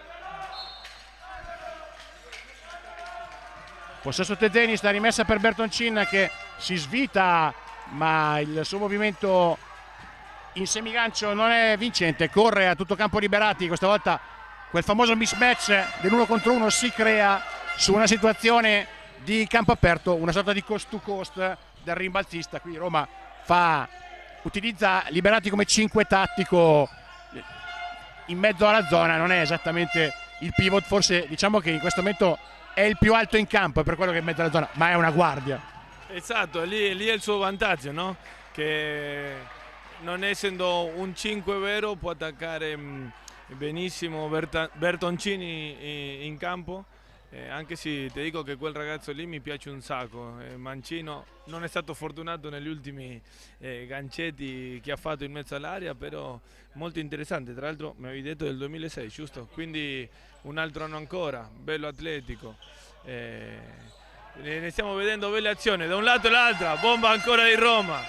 Possesso Tezzeni, sta rimessa per Bertoncin che si svita, ma il suo movimento in semigancio non è vincente, corre a tutto campo Liberati. Questa volta quel famoso mismatch dell'1 contro 1 si crea su una situazione di campo aperto, una sorta di coast to coast del rimbalzista. Qui Roma utilizza Liberati come 5 tattico in mezzo alla zona, non è esattamente il pivot, forse diciamo che in questo momento è il più alto in campo, è per quello che è in mezzo alla zona, ma è una guardia. Esatto, lì è il suo vantaggio, no? Che non essendo un 5 vero può attaccare benissimo Bertoncini in campo. Anche se ti dico che quel ragazzo lì mi piace un sacco. Mancino non è stato fortunato negli ultimi gancetti che ha fatto in mezzo all'area, però molto interessante. Tra l'altro mi avevi detto del 2006, giusto? Quindi un altro anno ancora, bello atletico. Ne stiamo vedendo belle azioni da un lato e l'altra, bomba ancora di Roma.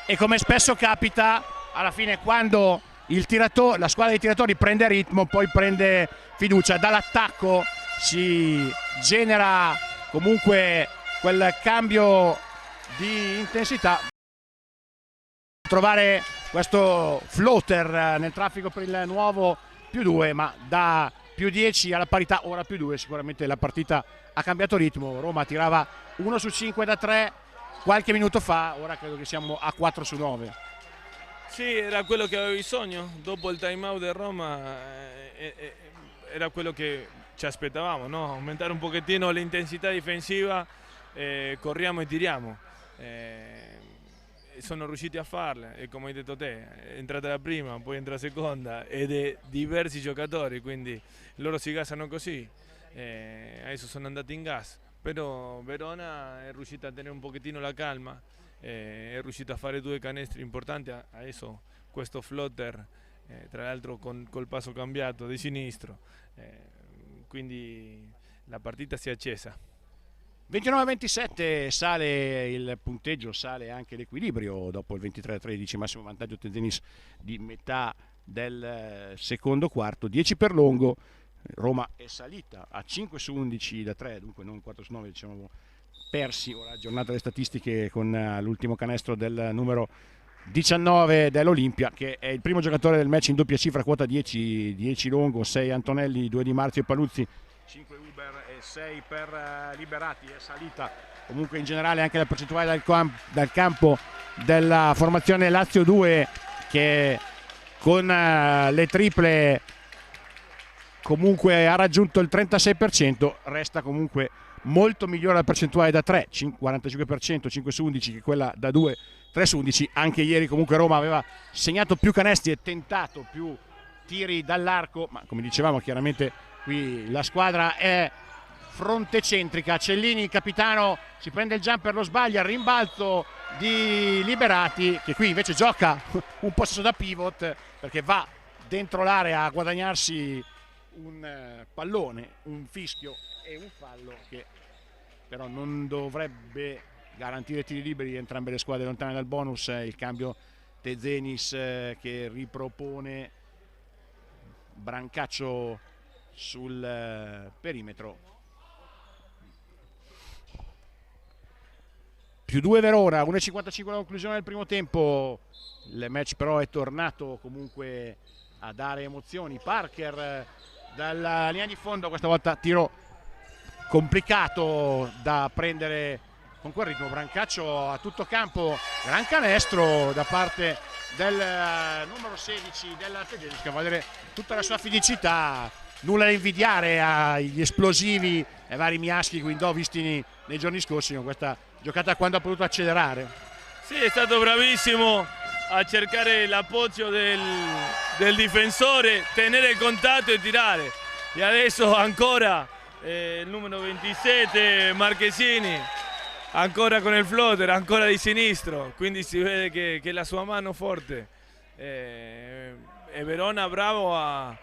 E come spesso capita, alla fine quando la squadra dei tiratori prende ritmo, poi prende fiducia dall'attacco, si genera comunque quel cambio di intensità. Trovare questo floater nel traffico per il nuovo +2, ma da +10 alla parità, ora +2, sicuramente la partita ha cambiato ritmo. Roma tirava 1 su 5 da 3 qualche minuto fa, ora credo che siamo a 4 su 9. Sì, era quello che avevo bisogno, dopo il time out del Roma era quello che ci aspettavamo, no? Aumentare un pochettino l'intensità difensiva, corriamo e tiriamo. Sono riusciti a farle e come hai detto te, è entrata la prima, poi entra la seconda ed è diversi giocatori, quindi loro si gasano così. Adesso sono andati in gas, però Verona è riuscita a tenere un pochettino la calma, è riuscita a fare 2 canestri importanti. Adesso questo floater, tra l'altro col passo cambiato di sinistro, quindi la partita si è accesa. 29-27 sale il punteggio, sale anche l'equilibrio dopo il 23-13, massimo vantaggio Tenzenis di metà del secondo quarto. 10 per Longo, Roma è salita a 5 su 11 da 3, dunque non 4 su 9, diciamo persi. Ora aggiornata le statistiche con l'ultimo canestro del numero 19 dell'Olimpia, che è il primo giocatore del match in doppia cifra, quota 10 Longo, 6 Antonelli, 2 Di Marzio e Paluzzi, 5 Uber e 6 per Liberati. È salita comunque in generale anche la percentuale dal campo della formazione Lazio 2, che con le triple comunque ha raggiunto il 36%, resta comunque molto migliore la percentuale da 3, 45%, 5 su 11, che quella da 2, 3 su 11. Anche ieri comunque Roma aveva segnato più canestri e tentato più tiri dall'arco, ma come dicevamo chiaramente qui la squadra è frontecentrica. Cellini, capitano, si prende il jumper, lo sbaglia, rimbalzo di Liberati, che qui invece gioca un possesso da pivot perché va dentro l'area a guadagnarsi un pallone, un fischio e un fallo che però non dovrebbe garantire tiri liberi. Entrambe le squadre lontane dal bonus. Il cambio Tezenis che ripropone Brancaccio sul perimetro. +2 Verona, 1,55 la conclusione del primo tempo. Il match però è tornato comunque a dare emozioni. Parker dalla linea di fondo, questa volta tiro complicato da prendere con quel ritmo. Brancaccio a tutto campo, gran canestro da parte del numero 16 della Tezenis, che va a vedere tutta la sua fisicità, nulla da invidiare agli esplosivi e vari Miaschi Guindò visti nei giorni scorsi con questa giocata quando ha potuto accelerare. Sì, è stato bravissimo a cercare l'appoggio del difensore, tenere il contatto e tirare. E adesso ancora il numero 27 Marchesini, ancora con il floater, ancora di sinistro, quindi si vede che la sua mano forte. E Verona bravo a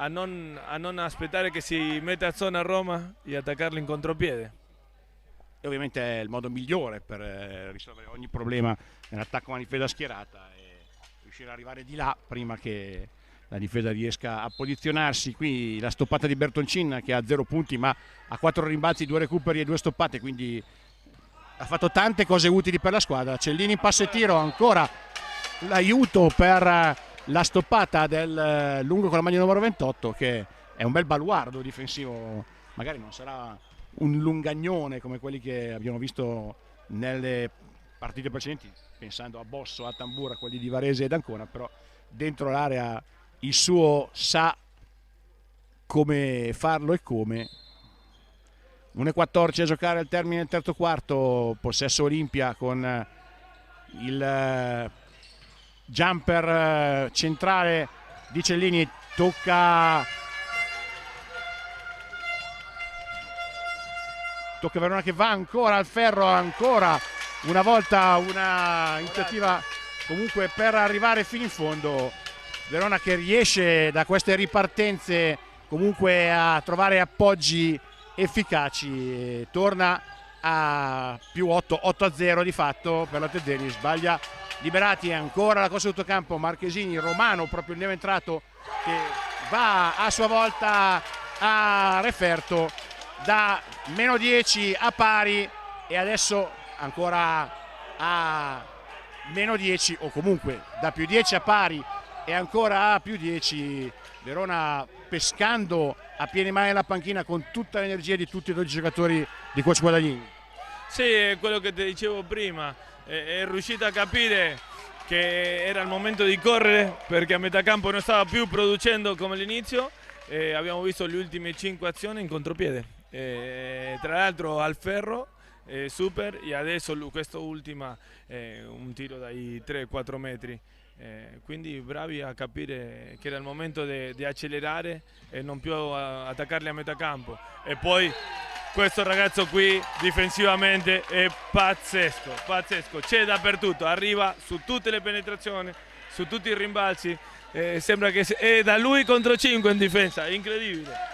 non aspettare che si metta a zona a Roma e attaccarlo in contropiede. E ovviamente è il modo migliore per risolvere ogni problema nell'attacco a una difesa schierata e riuscire ad arrivare di là prima che la difesa riesca a posizionarsi. Qui la stoppata di Bertoncin, che ha 0 punti ma ha 4 rimbalzi, 2 recuperi e 2 stoppate, quindi ha fatto tante cose utili per la squadra. Cellini in passo e tiro, ancora l'aiuto per la stoppata del lungo con la maglia numero 28, che è un bel baluardo difensivo. Magari non sarà un lungagnone come quelli che abbiamo visto nelle partite precedenti, pensando a Bosso, a Tambura, quelli di Varese ed Ancona, però dentro l'area il suo sa come farlo e come. 1,14 a giocare al termine del terzo quarto, possesso Olimpia con il jumper centrale di Cellini, tocca Verona che va ancora al ferro, ancora una volta una iniziativa comunque per arrivare fino in fondo. Verona che riesce da queste ripartenze comunque a trovare appoggi efficaci, torna a +8, 8-0 di fatto per la Tezenis. Sbaglia Liberati, ancora la cosa sotto campo, Marchesini, Romano proprio il neo entrato che va a sua volta a referto da -10 a pari e adesso ancora a -10 o comunque da +10 a pari e ancora a +10. Verona pescando a piene mani nella panchina con tutta l'energia di tutti e 12 giocatori di coach Guadagnini. Sì, è quello che ti dicevo prima, è riuscito a capire che era il momento di correre perché a metà campo non stava più producendo come all'inizio. Abbiamo visto le ultime 5 azioni in contropiede. Tra l'altro al ferro, super, e adesso questa ultima un tiro dai 3-4 metri, quindi bravi a capire che era il momento di accelerare e non più attaccarli a metà campo. E poi questo ragazzo qui difensivamente è pazzesco, c'è dappertutto, arriva su tutte le penetrazioni, su tutti i rimbalzi, sembra che è da lui contro 5 in difesa, incredibile.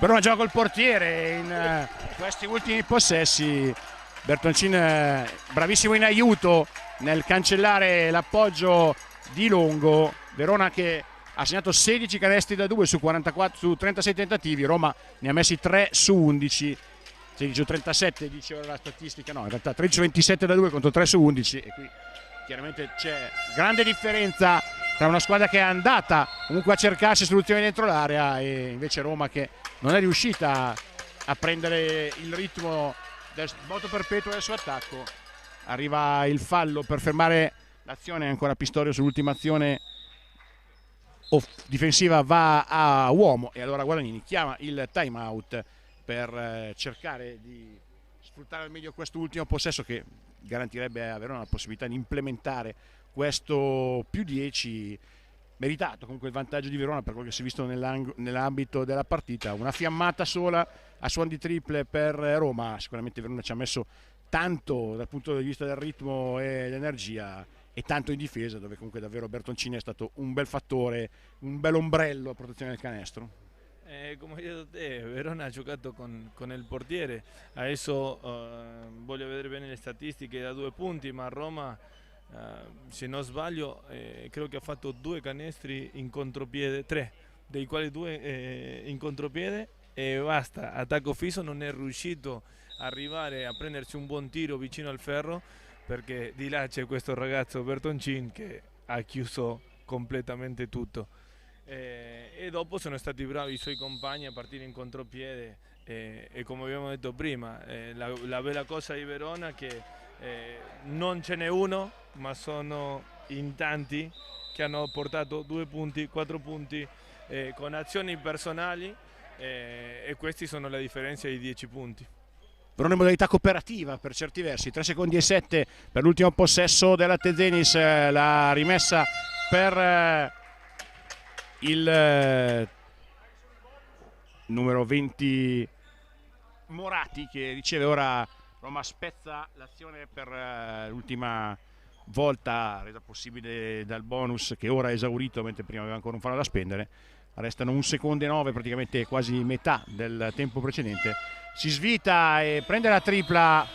Verona gioca col portiere in questi ultimi possessi. Bertoncin bravissimo in aiuto nel cancellare l'appoggio di Longo. Verona che ha segnato 16 canestri da 2 su 36 tentativi. Roma ne ha messi 3 su 11, 16 su 37 dice ora la statistica, no in realtà 13-27 da 2 contro 3 su 11 e qui chiaramente c'è grande differenza tra una squadra che è andata comunque a cercarsi soluzioni dentro l'area e invece Roma che non è riuscita a prendere il ritmo del moto perpetuo del suo attacco. Arriva il fallo per fermare l'azione, ancora Pistorio sull'ultima azione difensiva va a uomo e allora Guadagnini chiama il time out per cercare di sfruttare al meglio quest'ultimo possesso che garantirebbe a Verona la possibilità di implementare questo più 10 meritato. Comunque il vantaggio di Verona per quello che si è visto nell'ambito della partita, una fiammata sola a suon di triple per Roma. Sicuramente Verona ci ha messo tanto dal punto di vista del ritmo e l'energia e tanto in difesa, dove comunque davvero Bertoncini è stato un bel fattore, un bel ombrello a protezione del canestro. Come hai detto te, Verona ha giocato con il portiere, adesso voglio vedere bene le statistiche da 2 punti, ma Roma, se non sbaglio, credo che ha fatto 2 canestri in contropiede, 3, dei quali 2 in contropiede e basta, attacco fisso non è riuscito a arrivare a prendersi un buon tiro vicino al ferro, perché di là c'è questo ragazzo Bertoncin che ha chiuso completamente tutto. E dopo sono stati bravi i suoi compagni a partire in contropiede e come abbiamo detto prima, la bella cosa di Verona è che non ce n'è uno, ma sono in tanti che hanno portato 2 punti, 4 punti con azioni personali e questi sono la differenza di 10 punti. Verona in modalità cooperativa per certi versi, 3 secondi e 7 per l'ultimo possesso della Tezenis, la rimessa per il numero 20 Morati che riceve ora. Roma spezza l'azione per l'ultima volta resa possibile dal bonus che ora è esaurito mentre prima aveva ancora un fallo da spendere. Restano 1 secondo e 9, praticamente quasi metà del tempo precedente. Si svita e prende la tripla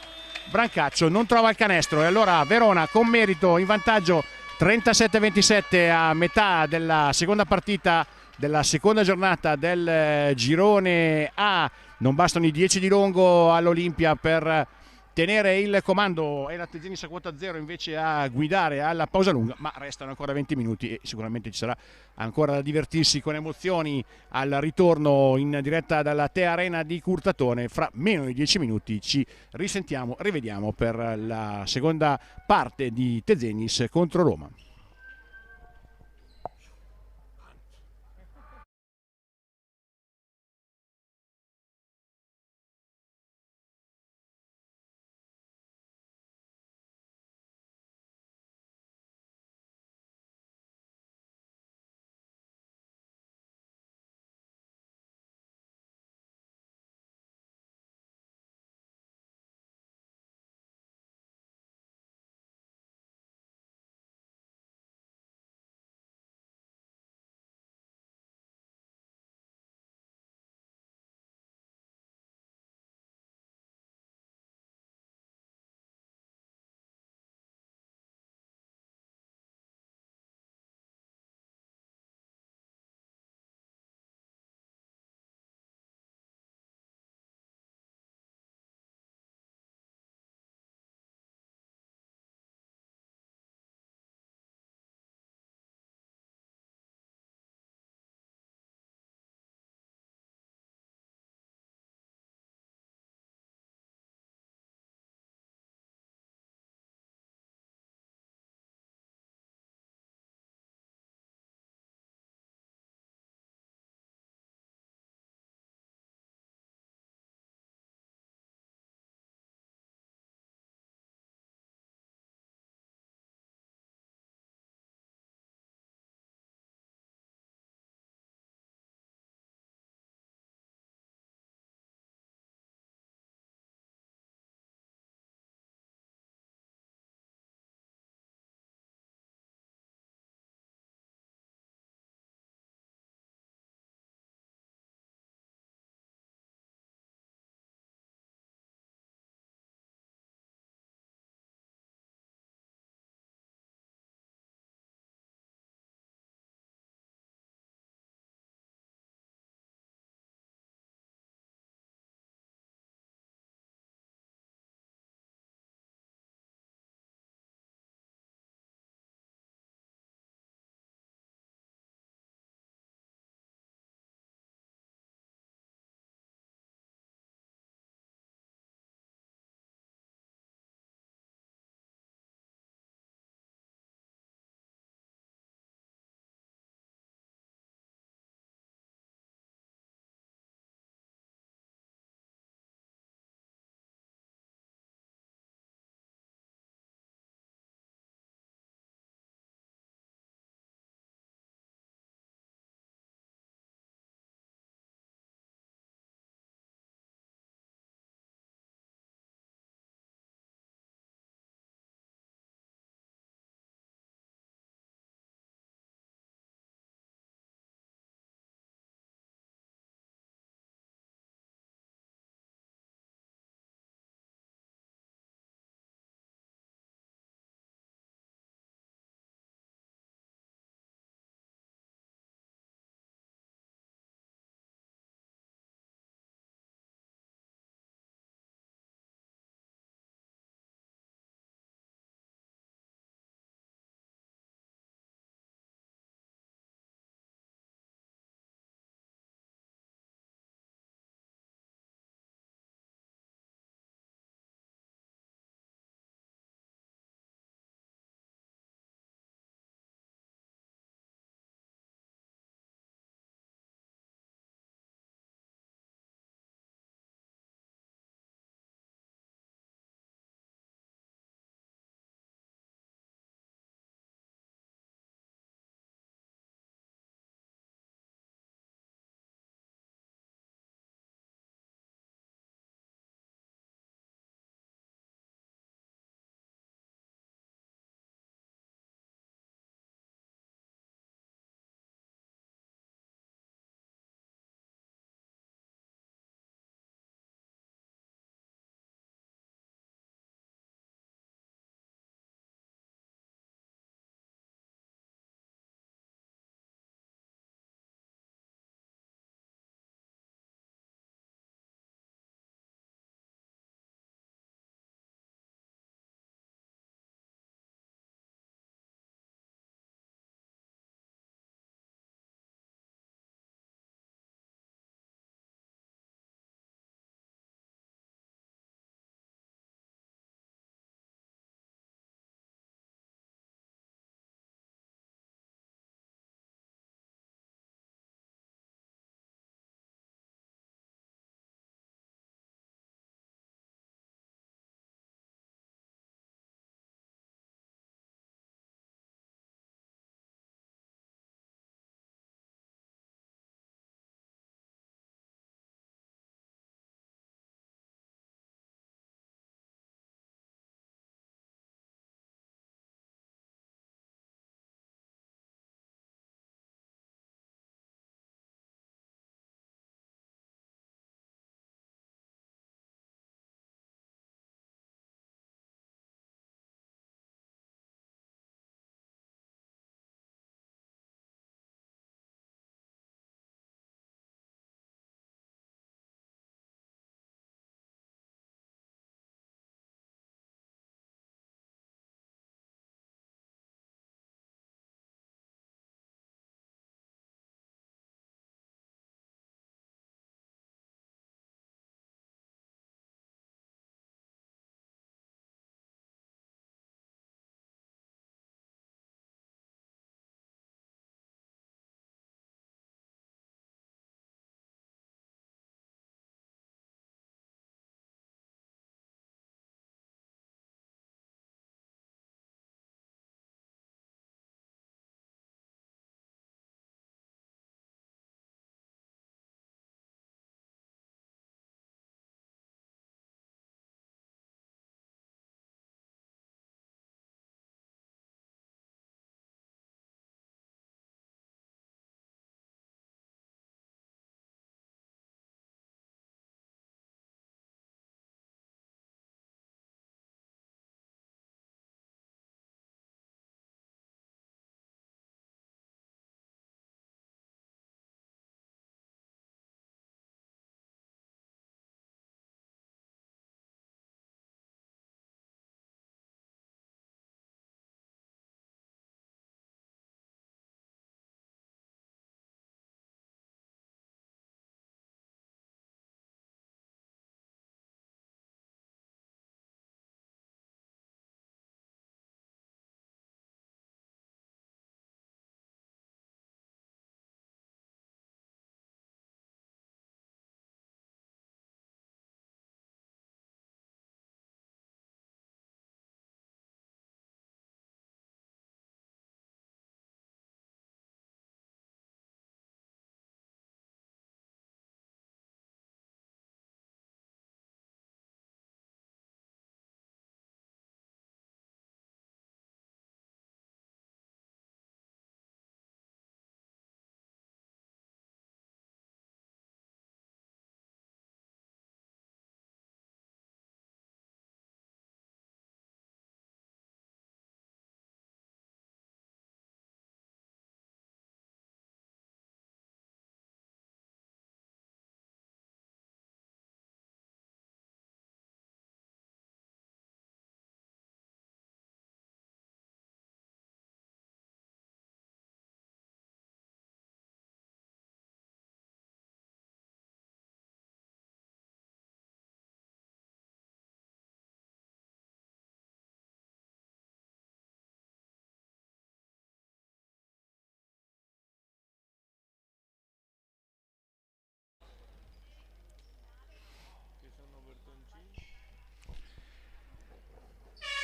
Brancaccio, non trova il canestro e allora Verona con merito in vantaggio 37-27 a metà della seconda partita della seconda giornata del girone A. Non bastano i 10 di Longo all'Olimpia per tenere il comando e la Tezenis a quota 0 invece a guidare alla pausa lunga, ma restano ancora 20 minuti e sicuramente ci sarà ancora da divertirsi con emozioni al ritorno in diretta dalla Te Arena di Curtatone. Fra meno di 10 minuti ci rivediamo per la seconda parte di Tezenis contro Roma.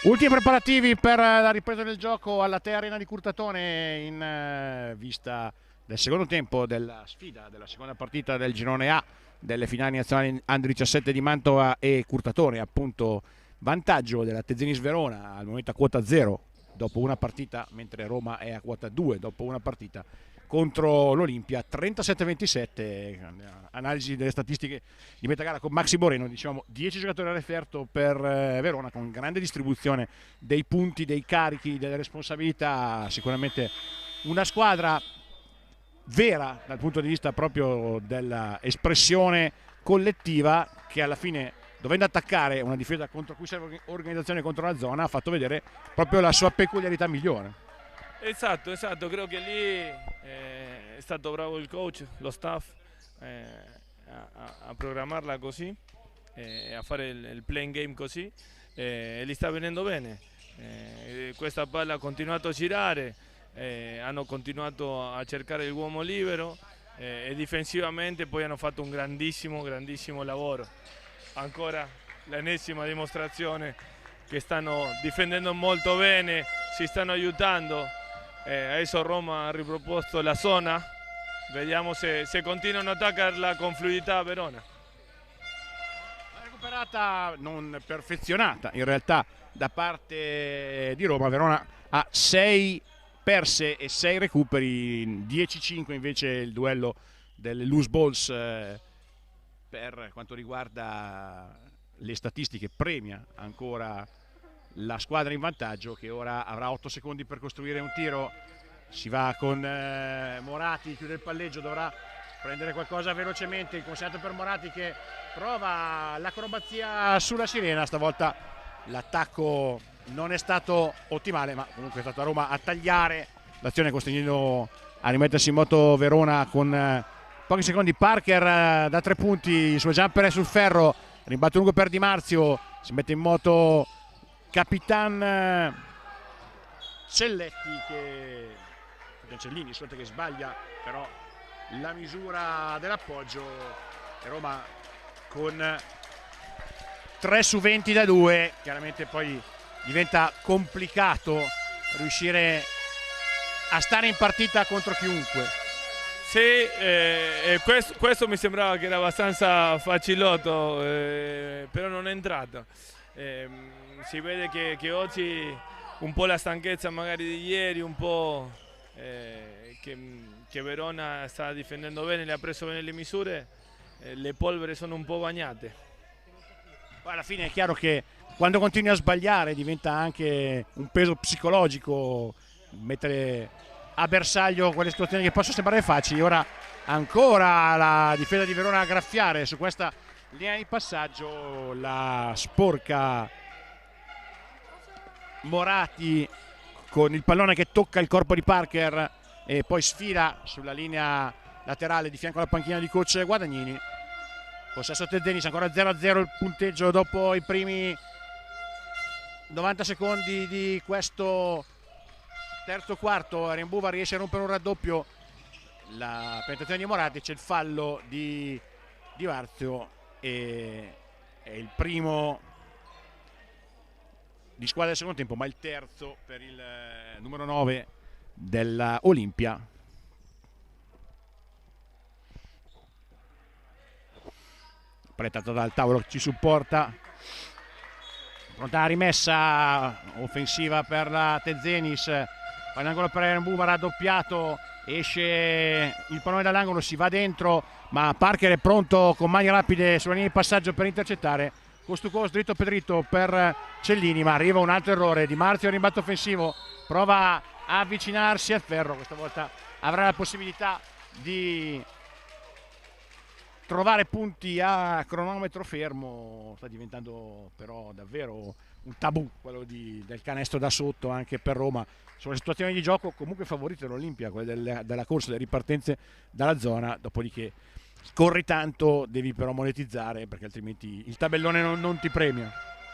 Ultimi preparativi per la ripresa del gioco alla Te Arena di Curtatone in vista del secondo tempo della sfida, della seconda partita del girone A delle finali nazionali Under 17 di Mantova e Curtatone. Appunto, vantaggio della Tezenis Verona al momento a quota 0 dopo una partita, mentre Roma è a quota 2 dopo una partita contro l'Olimpia. 37-27. Analisi delle statistiche di metà gara con Maxi Moreno, diciamo 10 giocatori a referto per Verona, con grande distribuzione dei punti, dei carichi, delle responsabilità. Sicuramente una squadra vera dal punto di vista proprio dell'espressione collettiva, che alla fine, dovendo attaccare una difesa contro cui serve organizzazione contro la zona, ha fatto vedere proprio la sua peculiarità migliore. Esatto, credo che lì è stato bravo il coach, lo staff a programmarla così, a fare il playing game così, e gli sta venendo bene. Questa palla ha continuato a girare, hanno continuato a cercare il uomo libero, e difensivamente poi hanno fatto un grandissimo lavoro. Ancora l'ennesima dimostrazione che stanno difendendo molto bene, si stanno aiutando. Adesso Roma ha riproposto la zona, vediamo se continuano a attaccarla con fluidità a Verona. Recuperata, non perfezionata in realtà da parte di Roma. Verona ha 6 perse e 6 recuperi, 10-5 invece il duello delle loose balls. Per quanto riguarda le statistiche, premia ancora la squadra in vantaggio, che ora avrà 8 secondi per costruire un tiro. Si va con Morati, chiude il palleggio, dovrà prendere qualcosa velocemente. Il consegnato per Morati, che prova l'acrobazia sulla sirena. Stavolta l'attacco non è stato ottimale, ma comunque è stata Roma a tagliare l'azione, costringendo a rimettersi in moto Verona con pochi secondi. Parker da 3 punti, il suo jumper è sul ferro, rimbalzo lungo per Di Marzio, si mette in moto Capitan Celletti, che Cancellini, sorte che sbaglia però la misura dell'appoggio, e Roma con 3 su 20 da 2. Chiaramente poi diventa complicato riuscire a stare in partita contro chiunque. Sì, questo mi sembrava che era abbastanza facilotto, però non è entrato. Si vede che oggi un po' la stanchezza magari di ieri, un po' che Verona sta difendendo bene, le ha preso bene le misure, le polvere sono un po' bagnate. Poi alla fine è chiaro che quando continui a sbagliare diventa anche un peso psicologico mettere a bersaglio quelle situazioni che possono sembrare facili. Ora ancora la difesa di Verona a graffiare su questa linea di passaggio, la sporca Morati con il pallone che tocca il corpo di Parker e poi sfila sulla linea laterale di fianco alla panchina di coach Guadagnini. Possesso Tezenis, ancora 0-0 il punteggio dopo i primi 90 secondi di questo terzo quarto. Rembuva riesce a rompere un raddoppio, la penetrazione di Morati, c'è il fallo di Marzio e è il primo di squadra del secondo tempo, ma il terzo per il numero 9 della Olimpia. Pretato dal tavolo che ci supporta, pronta la rimessa offensiva per la Tezenis, poi l'angolo per Rembuva raddoppiato, esce il pallone dall'angolo, si va dentro, ma Parker è pronto con mani rapide sulla linea di passaggio per intercettare. Cost to cost, dritto per dritto per Cellini, ma arriva un altro errore. Di Marzio, rimbalzo offensivo, prova a avvicinarsi al ferro, questa volta avrà la possibilità di trovare punti a cronometro fermo. Sta diventando però davvero un tabù quello del canestro da sotto anche per Roma. Sono le situazioni di gioco comunque favorite dell'Olimpia, quelle della corsa, delle ripartenze dalla zona, dopodiché corri tanto, devi però monetizzare, perché altrimenti il tabellone non ti premia.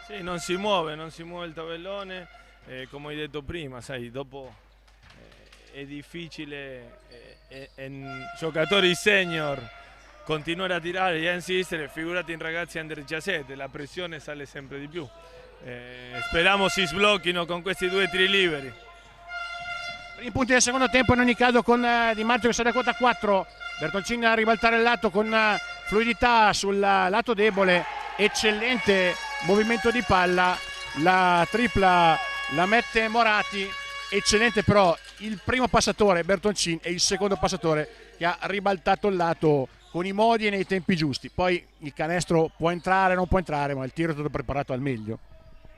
Sì, non si muove il tabellone, come hai detto prima, sai, dopo è difficile giocatori senior continuare a tirare e a insistere, figurati in ragazzi under 17, la pressione sale sempre di più. Speriamo si sblocchino con questi 2 tiri liberi. Primi punti del secondo tempo in ogni caso con Di Marzio che sale a quota 4. Bertoncini a ribaltare il lato con fluidità sul lato debole, eccellente movimento di palla, la tripla la mette Moratti, eccellente però il primo passatore Bertoncini e il secondo passatore che ha ribaltato il lato con i modi e nei tempi giusti. Poi il canestro può entrare, non può entrare, ma il tiro è stato preparato al meglio.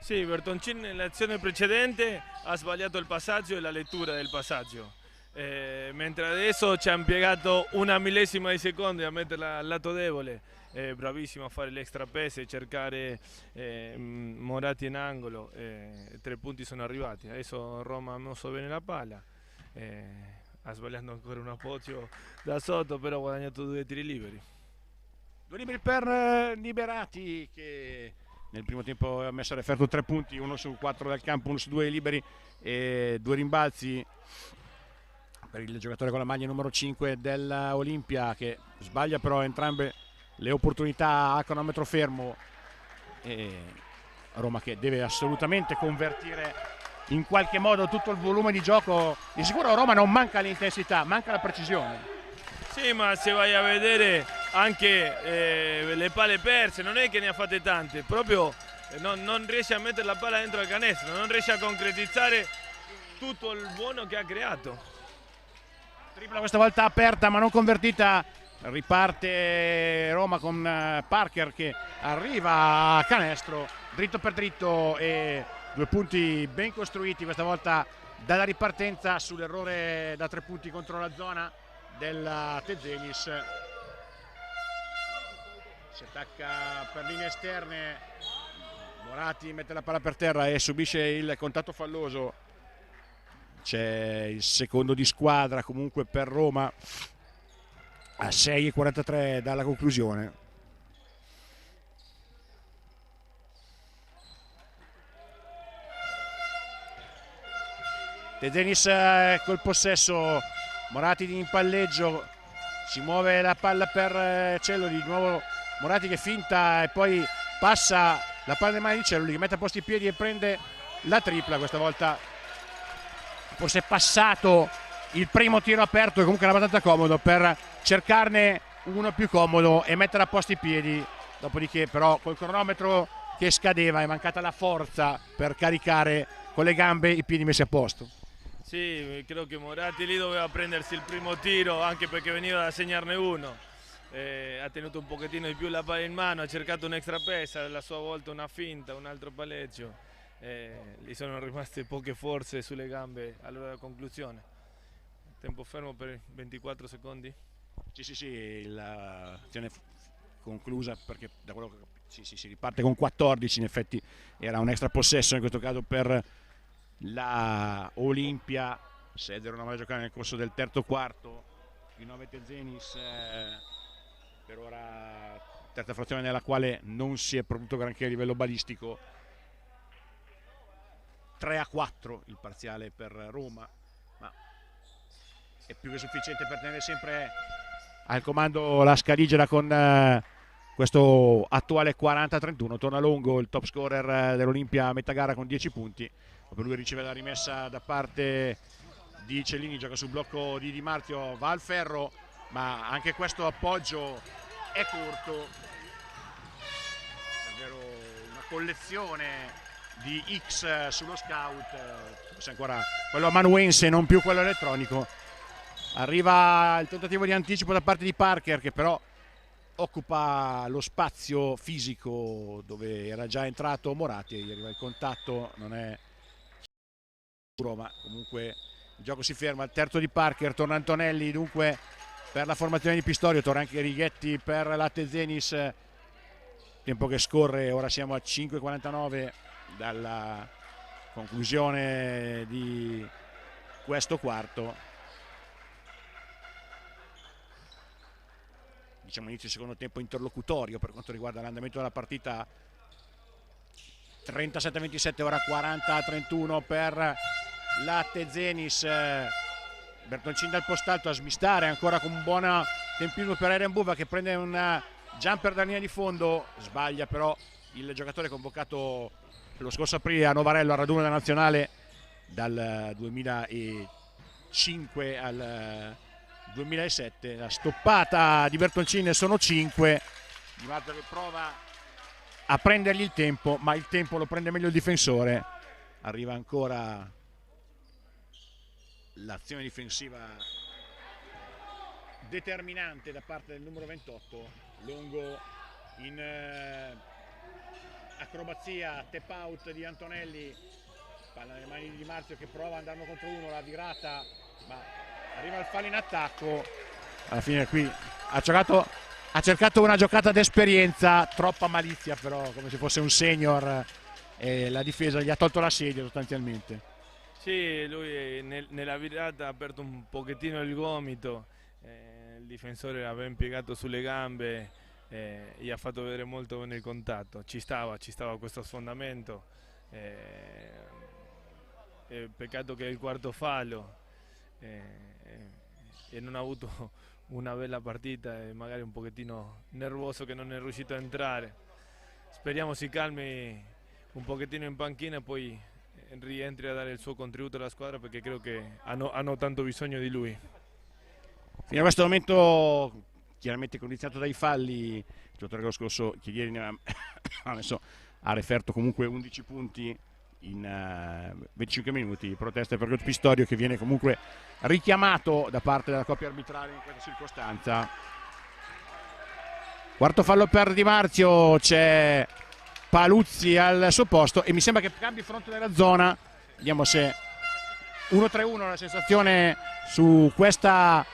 Sì, Bertoncini nell'azione precedente ha sbagliato il passaggio e la lettura del passaggio, mentre adesso ci ha impiegato una millesima di secondi a metterla al lato debole. Bravissimo a fare l'extra pass e cercare Moratti in angolo. 3 punti sono arrivati. Adesso Roma ha mosso bene la palla, ha sbagliato ancora un appoggio da sotto, però ha guadagnato 2 tiri liberi. 2 liberi per Liberati che nel primo tempo ha messo a referto 3 punti, 1 su 4 dal campo, 1 su 2 liberi e 2 rimbalzi per il giocatore con la maglia numero 5 dell'Olimpia, che sbaglia però entrambe le opportunità a cronometro fermo. E Roma che deve assolutamente convertire in qualche modo tutto il volume di gioco. Di sicuro a Roma non manca l'intensità, manca la precisione. Sì, ma se vai a vedere anche le palle perse, non è che ne ha fatte tante, proprio non riesce a mettere la palla dentro il canestro, non riesce a concretizzare tutto il buono che ha creato. Tripla questa volta aperta ma non convertita, riparte Roma con Parker che arriva a canestro dritto per dritto e 2 punti ben costruiti questa volta dalla ripartenza sull'errore da 3 punti contro la zona della Tezenis. Si attacca per linee esterne, Moratti mette la palla per terra e subisce il contatto falloso. C'è il secondo di squadra comunque per Roma a 6:43 dalla conclusione. Tezenis col possesso, Moratti in palleggio, si muove la palla per Celloli, di nuovo Moratti che finta e poi passa la palla nelle mani di Celloli che mette a posto i piedi e prende la tripla. Questa volta forse è passato il primo tiro aperto e comunque era abbastanza comodo per cercarne uno più comodo e mettere a posto i piedi. Dopodiché però col cronometro che scadeva è mancata la forza per caricare con le gambe i piedi messi a posto. Sì, credo che Moratti lì doveva prendersi il primo tiro anche perché veniva da segnarne uno. Ha tenuto un pochettino di più la palla in mano, ha cercato un extra pass, alla sua volta una finta, un altro palleggio. Gli sono rimaste poche forze sulle gambe all'ora della conclusione. Tempo fermo per 24 secondi. Sì, l'azione conclusa perché da quello che si riparte con 14, in effetti era un extra possesso in questo caso per la Olimpia. 6-0 da giocare nel corso del terzo quarto, i 9 Tezenis per ora terza frazione nella quale non si è prodotto granché a livello balistico. 3-4 il parziale per Roma, ma è più che sufficiente per tenere sempre al comando la Scaligera con questo attuale 40-31. Torna Longo, il top scorer dell'Olimpia a metà gara con 10 punti. Per lui riceve la rimessa da parte di Cellini, gioca sul blocco di Di Marzio, va al ferro, ma anche questo appoggio è corto. Davvero una collezione di X sullo scout, ancora quello amanuense, non più quello elettronico. Arriva il tentativo di anticipo da parte di Parker che però occupa lo spazio fisico dove era già entrato Moratti. Arriva il contatto, non è sicuro, ma comunque il gioco si ferma. Il terzo di Parker, torna Antonelli dunque per la formazione di Pistorio, torna anche Righetti per la Tezenis. Tempo che scorre, ora siamo a 5:49 dalla conclusione di questo quarto. Diciamo inizio secondo tempo interlocutorio per quanto riguarda l'andamento della partita. 37-27, ora 40-31 per la Tezenis. Bertoncini dal post alto a smistare ancora con un buon tempismo per Erenbuva che prende un jumper da linea di fondo, sbaglia però il giocatore convocato lo scorso aprile a Novarello al raduno della nazionale dal 2005 al 2007. La stoppata di Bertoncini sono 5. Di Marzio che prova a prendergli il tempo, ma il tempo lo prende meglio il difensore. Arriva ancora l'azione difensiva determinante da parte del numero 28, Longo in acrobazia, tap out di Antonelli, palla nelle mani di Di Marzio che prova ad andare contro uno, la virata, ma arriva il fallo in attacco. Alla fine qui ha cercato una giocata d'esperienza, troppa malizia però, come se fosse un senior, e la difesa gli ha tolto la sedia sostanzialmente. Sì, lui nella virata ha aperto un pochettino il gomito, il difensore l'ha ben piegato sulle gambe, gli ha fatto vedere molto bene il contatto, ci stava questo sfondamento, peccato che è il quarto fallo e non ha avuto una bella partita e magari un pochettino nervoso che non è riuscito a entrare. Speriamo si calmi un pochettino in panchina e poi rientri a dare il suo contributo alla squadra, perché credo che hanno tanto bisogno di lui. Fino a questo momento chiaramente condizionato dai falli, il giocatore dello scorso che ieri ha messo a referto comunque 11 punti in 25 minuti, proteste per Coach Pistorio che viene comunque richiamato da parte della coppia arbitrale in questa circostanza. Quarto fallo per Di Marzio, c'è Paluzzi al suo posto e mi sembra che cambi fronte della zona. Vediamo se 1-3-1 la sensazione su questa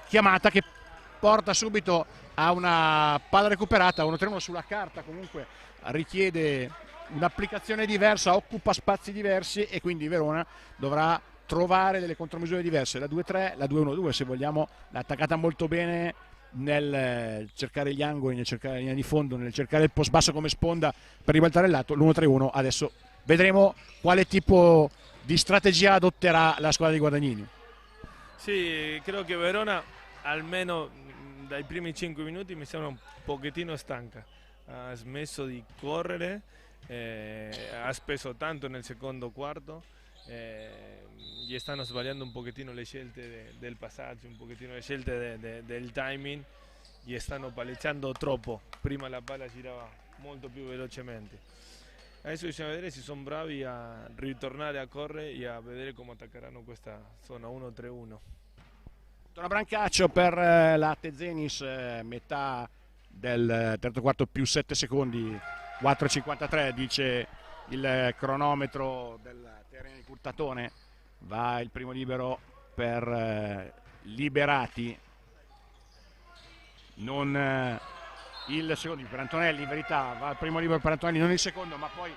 chiamata che porta subito a una palla recuperata. 1-3-1 sulla carta comunque richiede un'applicazione diversa, occupa spazi diversi e quindi Verona dovrà trovare delle contromisure diverse. La 2-3, la 2-1-2 se vogliamo, l'ha attaccata molto bene nel cercare gli angoli, nel cercare la linea di fondo, nel cercare il post basso come sponda per ribaltare il lato. L'1-3-1 adesso vedremo quale tipo di strategia adotterà la squadra di Guadagnini. Sì, credo che Verona almeno dai primi 5 minuti mi sembra un pochettino stanca, ha smesso di correre, ha speso tanto nel secondo quarto, gli stanno sbagliando un pochettino le scelte del passaggio, un pochettino le scelte del timing, gli stanno palleggiando troppo, prima la palla girava molto più velocemente. Adesso bisogna vedere se sono bravi a ritornare a correre e a vedere come attaccheranno questa zona 1-3-1. Torna Brancaccio per la Tezenis, metà del terzo quarto più 7 secondi, 4,53 dice il cronometro del terreno di Curtatone. Va il primo libero per Liberati, non il secondo per Antonelli, in verità va il primo libero per Antonelli, non il secondo, ma poi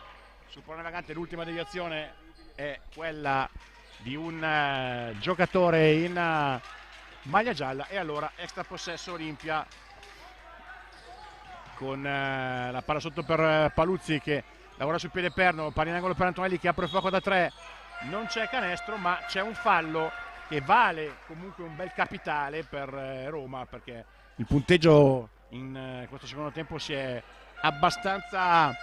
sul pallone vagante l'ultima deviazione è quella di un giocatore in maglia gialla e allora extra possesso Olimpia con la palla sotto per Paluzzi che lavora sul piede perno, palla in angolo per Antonelli che apre il fuoco da 3, non c'è canestro ma c'è un fallo che vale comunque un bel capitale per Roma, perché il punteggio in questo secondo tempo si è abbastanza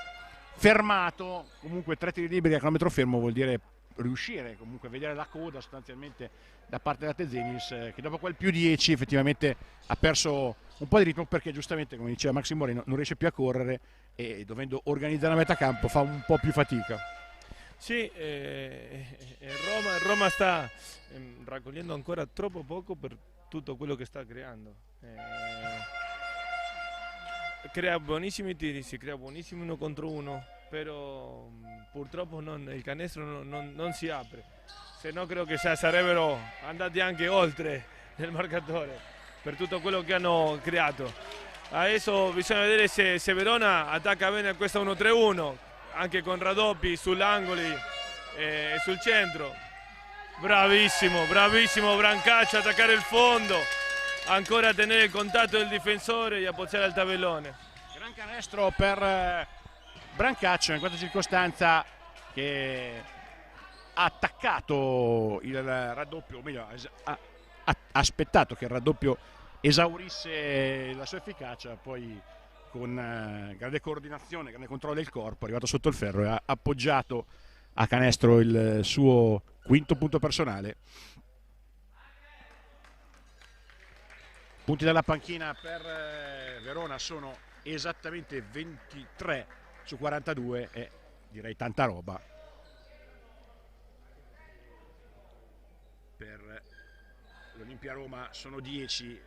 fermato. Comunque 3 tiri liberi a cronometro fermo vuol dire riuscire comunque a vedere la coda sostanzialmente da parte della Tezenis, che dopo quel più 10 effettivamente ha perso un po' di ritmo, perché giustamente come diceva Maxi Moreno non riesce più a correre e dovendo organizzare la metacampo fa un po' più fatica. Sì, Roma sta raccogliendo ancora troppo poco per tutto quello che sta creando. Crea buonissimi tiri, si crea buonissimi 1 contro 1, però purtroppo il canestro non si apre, se no credo che sarebbero andati anche oltre nel marcatore per tutto quello che hanno creato. Adesso bisogna vedere se Verona attacca bene questa 1-3-1, anche con raddoppi sull'angoli e sul centro. Bravissimo Brancaccio a attaccare il fondo, ancora a tenere il contatto del difensore e appoggiare al tabellone. Gran canestro per Brancaccio in questa circostanza, che ha attaccato il raddoppio, o meglio ha aspettato che il raddoppio esaurisse la sua efficacia, poi con grande coordinazione, grande controllo del corpo, è arrivato sotto il ferro e ha appoggiato a canestro il suo quinto punto personale. Punti dalla panchina per Verona sono esattamente 23 su 42 e direi tanta roba per l'Olimpia Roma. Sono 10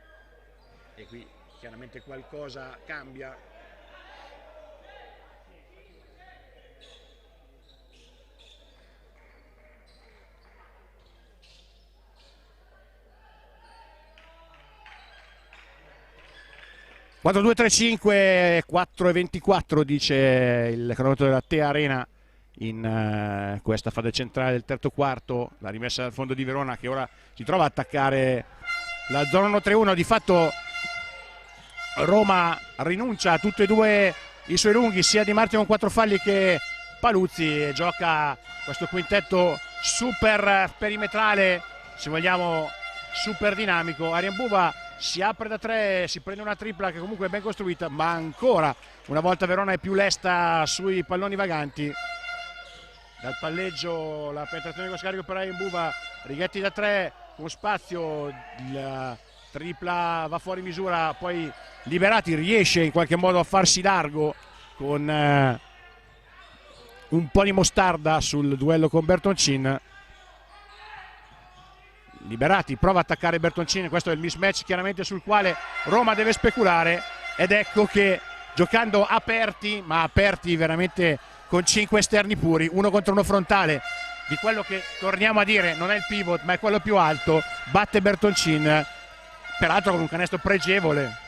e qui chiaramente qualcosa cambia. (4-2-3-5) 4:24 dice il cronometro della Tea Arena in questa fase centrale del terzo quarto. La rimessa dal fondo di Verona che ora si trova a attaccare la zona 1-3-1. Di fatto Roma rinuncia a tutti e due i suoi lunghi, sia Di Martino con 4 falli che Paluzzi, e gioca questo quintetto super perimetrale, se vogliamo super dinamico. Ariambuva si apre da 3, si prende una tripla che comunque è ben costruita, ma ancora una volta Verona è più lesta sui palloni vaganti. Dal palleggio la penetrazione con scarico per Ariambuva, Righetti da 3 con spazio, la tripla va fuori misura, poi Liberati riesce in qualche modo a farsi largo con un po' di mostarda sul duello con Bertoncin. Liberati prova a attaccare Bertoncin, questo è il mismatch chiaramente sul quale Roma deve speculare, ed ecco che giocando aperti, ma aperti veramente con 5 esterni puri, uno contro uno frontale di quello che torniamo a dire non è il pivot ma è quello più alto, batte Bertoncin, peraltro con un canestro pregevole.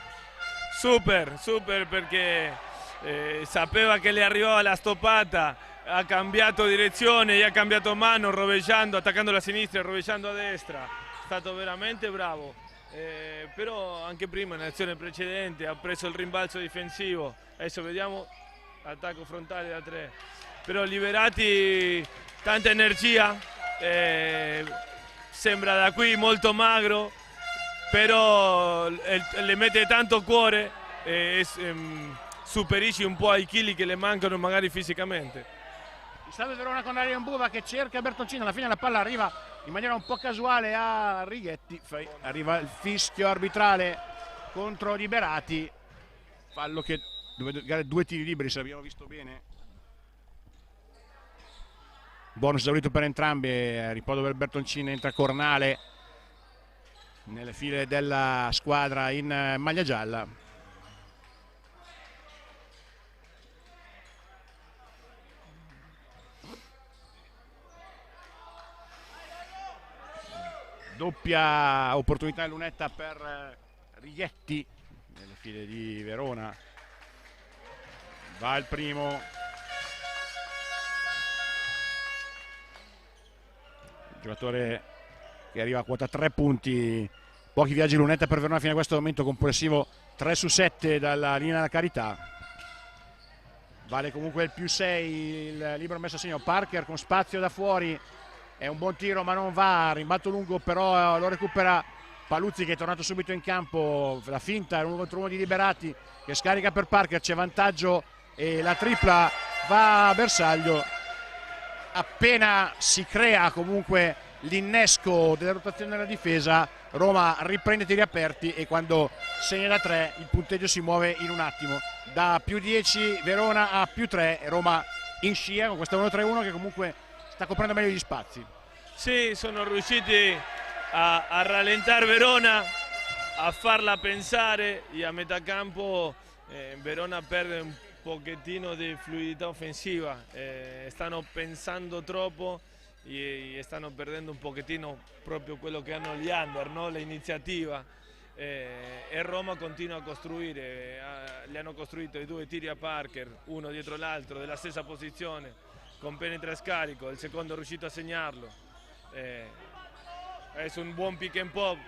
Super perché sapeva che le arrivava la stoppata, ha cambiato direzione e ha cambiato mano, rovesciando, attaccando la sinistra e rovesciando a destra. È stato veramente bravo, però anche prima nell'azione precedente ha preso il rimbalzo difensivo. Adesso vediamo attacco frontale da 3, però Liberati tanta energia, sembra da qui molto magro, però le mette tanto cuore e superisce un po' ai chili che le mancano magari fisicamente. Salve Verona con Ariambuva che cerca Bertoncin, alla fine la palla arriva in maniera un po' casuale a Righetti, arriva il fischio arbitrale contro Liberati, fallo che doveva dare 2 tiri liberi se abbiamo visto bene. Bonus esaurito per entrambi, riposo per Bertoncin, entra Cornale nelle file della squadra in maglia gialla. Doppia opportunità in lunetta per Righetti nelle file di Verona, va il primo. Il giocatore che arriva a quota 3 punti, pochi viaggi in lunetta per Verona fino a questo momento, complessivo 3 su 7 dalla linea della carità. Vale comunque il più 6 il libero messo a segno. Parker con spazio da fuori, è un buon tiro ma non va, rimbalzo lungo però lo recupera Paluzzi che è tornato subito in campo. La finta, 1 contro 1 di Liberati che scarica per Parker, c'è vantaggio e la tripla va a bersaglio. Appena si crea comunque l'innesco della rotazione della difesa, Roma riprende tiri aperti e quando segna da 3 il punteggio si muove in un attimo, da più 10 Verona a più 3, Roma in scia con questa 1-3-1 che comunque sta coprendo meglio gli spazi. Sì, sono riusciti a rallentare Verona, a farla pensare, e a metà campo Verona perde un pochettino di fluidità offensiva, stanno pensando troppo e stanno perdendo un pochettino proprio quello che hanno gli under, no? L'iniziativa, e Roma continua a costruire, gli hanno costruito i 2 tiri a Parker, uno dietro l'altro della stessa posizione con penetra e scarico, il secondo è riuscito a segnarlo, è un buon pick and pop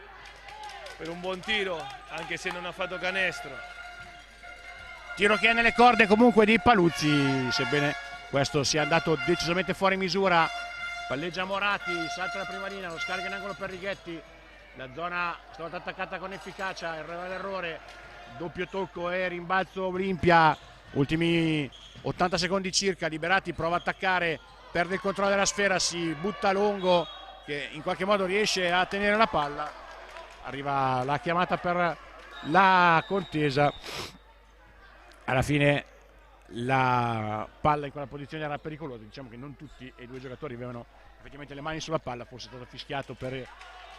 per un buon tiro anche se non ha fatto canestro. Tiro che è nelle corde comunque di Paluzzi, sebbene questo sia andato decisamente fuori misura. Palleggia Morati, salta la prima linea, lo scarica in angolo per Righetti, la zona è stata attaccata con efficacia, il errore doppio tocco e rimbalzo Olimpia, ultimi 80 secondi circa, Liberati prova a attaccare, perde il controllo della sfera, si butta lungo, che in qualche modo riesce a tenere la palla, arriva la chiamata per la contesa, alla fine la palla in quella posizione era pericolosa, diciamo che non tutti e due giocatori avevano effettivamente le mani sulla palla, forse è stato fischiato per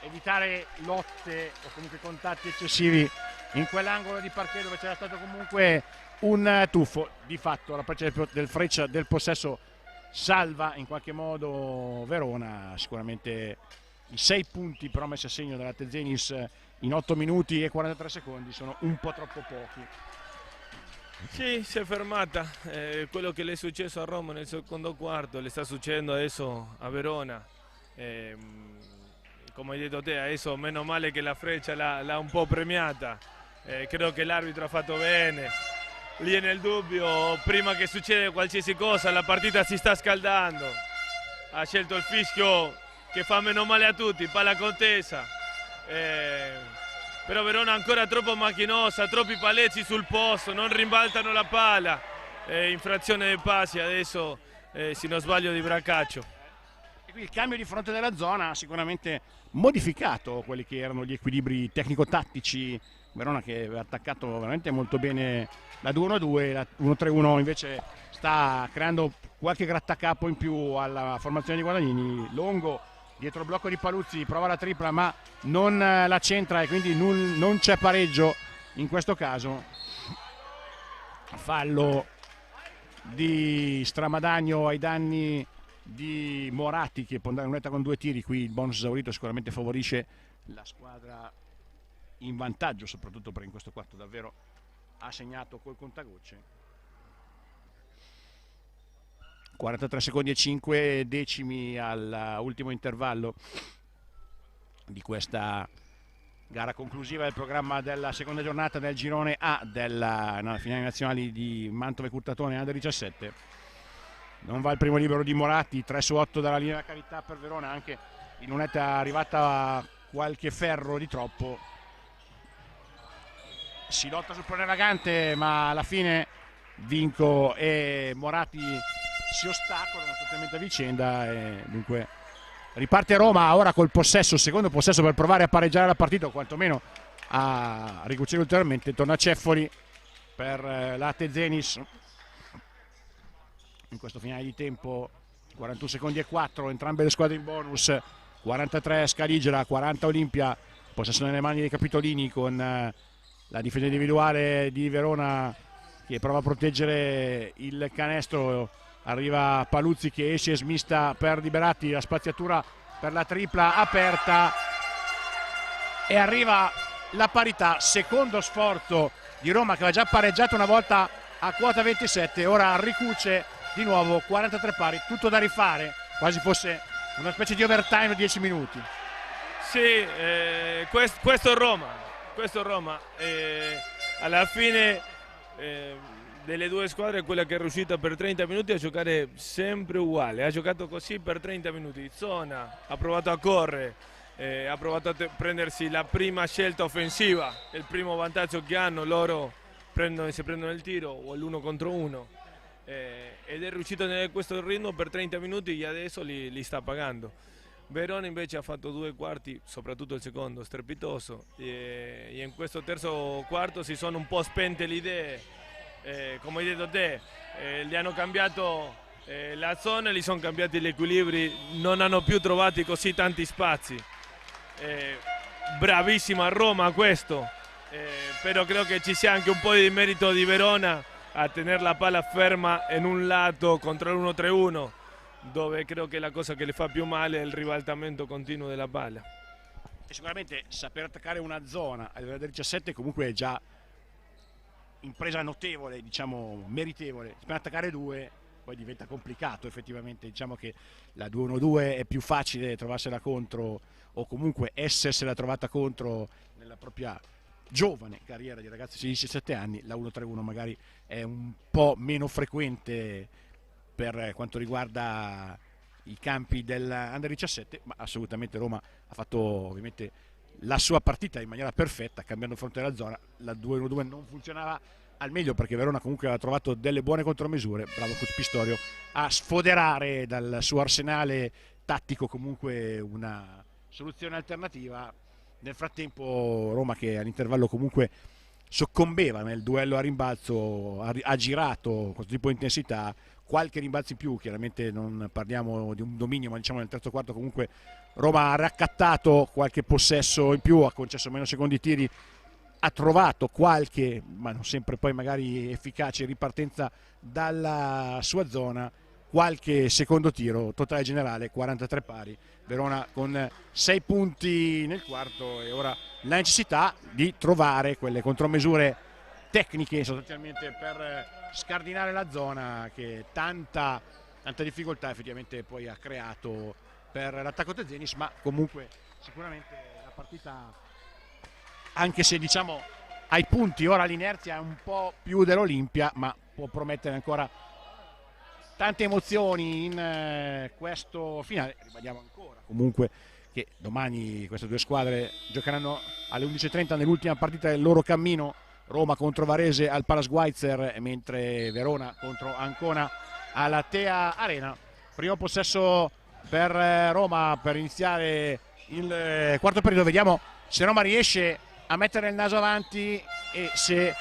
evitare lotte o comunque contatti eccessivi in quell'angolo di parquet dove c'era stato comunque un tuffo. Di fatto la parte del freccia del possesso salva in qualche modo Verona, sicuramente i 6 punti però messi a segno dalla Tezenis in 8 minuti e 43 secondi sono un po' troppo pochi. Sì, si è fermata, quello che le è successo a Roma nel secondo quarto le sta succedendo adesso a Verona. Come hai detto te, adesso meno male che la freccia l'ha un po' premiata, credo che l'arbitro ha fatto bene, lì è nel dubbio, prima che succeda qualsiasi cosa la partita si sta scaldando, ha scelto il fischio che fa meno male a tutti, palla contesa, però Verona ancora troppo macchinosa, troppi pallezzi sul posto, non rimbaltano la palla, infrazione dei passi adesso, se non sbaglio di Brancaccio. E qui il cambio di fronte della zona ha sicuramente modificato quelli che erano gli equilibri tecnico-tattici. Verona che aveva attaccato veramente molto bene la 2-1-2, la 1-3-1 invece sta creando qualche grattacapo in più alla formazione di Guadagnini. Longo dietro il blocco di Paluzzi, prova la tripla ma non la centra e quindi non c'è pareggio in questo caso. Fallo di Stramadagno ai danni di Moratti che può andare in lunetta con 2 tiri. Qui il bonus esaurito sicuramente favorisce la squadra in vantaggio, soprattutto perché in questo quarto davvero ha segnato col contagocce. 43 secondi e 5 decimi all'ultimo intervallo di questa gara conclusiva del programma della seconda giornata del girone A della finale nazionali di Mantova e Curtatone Under 17. Non va il primo libero di Moratti, 3 su 8 dalla linea della carità per Verona, anche in lunetta è arrivata qualche ferro di troppo. Si lotta sul pallone vagante ma alla fine Vinco e Moratti si ostacolano totalmente a vicenda e dunque riparte Roma ora col possesso, il secondo possesso per provare a pareggiare la partita o quantomeno a ricucire ulteriormente. Torna Ceffoli per la Tezenis in questo finale di tempo, 41 secondi e 4, entrambe le squadre in bonus, 43 Scaligera, 40 Olimpia, possesso nelle mani dei Capitolini con la difesa individuale di Verona che prova a proteggere il canestro. Arriva Paluzzi che esce smista per Liberati, la spaziatura per la tripla aperta e arriva la parità. Secondo sforzo di Roma che aveva già pareggiato una volta a quota 27, ora ricuce di nuovo 43 pari, tutto da rifare, quasi fosse una specie di overtime di 10 minuti. Sì, questo è Roma, alla fine delle due squadre è quella che è riuscita per 30 minuti a giocare sempre uguale, ha giocato così per 30 minuti, zona, ha provato a correre, ha provato a prendersi la prima scelta offensiva, il primo vantaggio che hanno loro, se prendono il tiro o l'1 contro 1, ed è riuscito a tenere questo ritmo per 30 minuti e adesso li sta pagando. Verona invece ha fatto 2 quarti, soprattutto il secondo, strepitoso, e in questo terzo quarto si sono un po' spente le idee, come hai detto te, gli hanno cambiato la zona, gli sono cambiati gli equilibri, non hanno più trovato così tanti spazi. Bravissima Roma questo, però credo che ci sia anche un po' di merito di Verona a tenere la palla ferma in un lato contro l'1-3-1, dove credo che la cosa che le fa più male è il ribaltamento continuo della palla. E sicuramente saper attaccare una zona a livello del 17 comunque è già impresa notevole, diciamo meritevole. Per attaccare 2 poi diventa complicato effettivamente, diciamo che la 2-1-2 è più facile trovarsela contro o comunque essersela trovata contro nella propria giovane carriera di ragazzi di 17 anni, la 1-3-1 magari è un po' meno frequente per quanto riguarda i campi dell'Under 17, ma assolutamente Roma ha fatto ovviamente la sua partita in maniera perfetta, cambiando fronte alla zona. La 2-1-2 non funzionava al meglio perché Verona comunque aveva trovato delle buone contromisure. Bravo coach Pistorio a sfoderare dal suo arsenale tattico comunque una soluzione alternativa. Nel frattempo Roma, che all'intervallo comunque soccombeva nel duello a rimbalzo, ha girato questo tipo di intensità, qualche rimbalzo in più, chiaramente non parliamo di un dominio, ma diciamo nel terzo quarto comunque Roma ha raccattato qualche possesso in più, ha concesso meno secondi tiri, ha trovato qualche, ma non sempre poi magari efficace, ripartenza dalla sua zona, qualche secondo tiro, totale generale 43 pari, Verona con 6 punti nel quarto e ora la necessità di trovare quelle contromisure tecniche sostanzialmente per scardinare la zona che tanta difficoltà effettivamente poi ha creato per l'attacco Tezenis, ma comunque sicuramente la partita, anche se diciamo ai punti ora l'inerzia è un po' più dell'Olimpia, ma può promettere ancora tante emozioni in questo finale. Ribadiamo ancora comunque che domani queste due squadre giocheranno alle 11:30 nell'ultima partita del loro cammino, Roma contro Varese al Pala Schweitzer, mentre Verona contro Ancona alla Tea Arena. Primo possesso per Roma per iniziare il quarto periodo, vediamo se Roma riesce a mettere il naso avanti e se,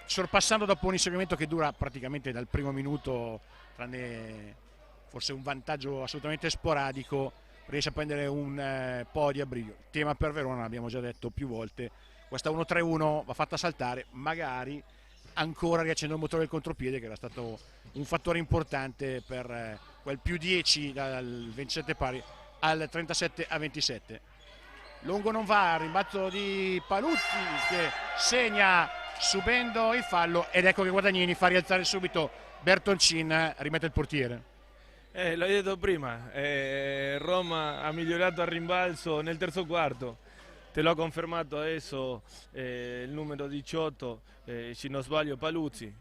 sorpassando dopo un inseguimento che dura praticamente dal primo minuto, tranne forse un vantaggio assolutamente sporadico, riesce a prendere un po' di abbrigo. Tema per Verona, l'abbiamo già detto più volte, questa 1-3-1 va fatta saltare, magari ancora riaccendendo il motore del contropiede, che era stato un fattore importante per quel più 10 dal 27 pari al 37-27. Lungo non va, rimbalzo di Paluzzi che segna subendo il fallo, ed ecco che Guadagnini fa rialzare subito Bertoncin, rimette il portiere. L'ho detto prima, Roma ha migliorato al rimbalzo nel terzo quarto, te l'ho confermato adesso il numero 18, se non sbaglio Paluzzi,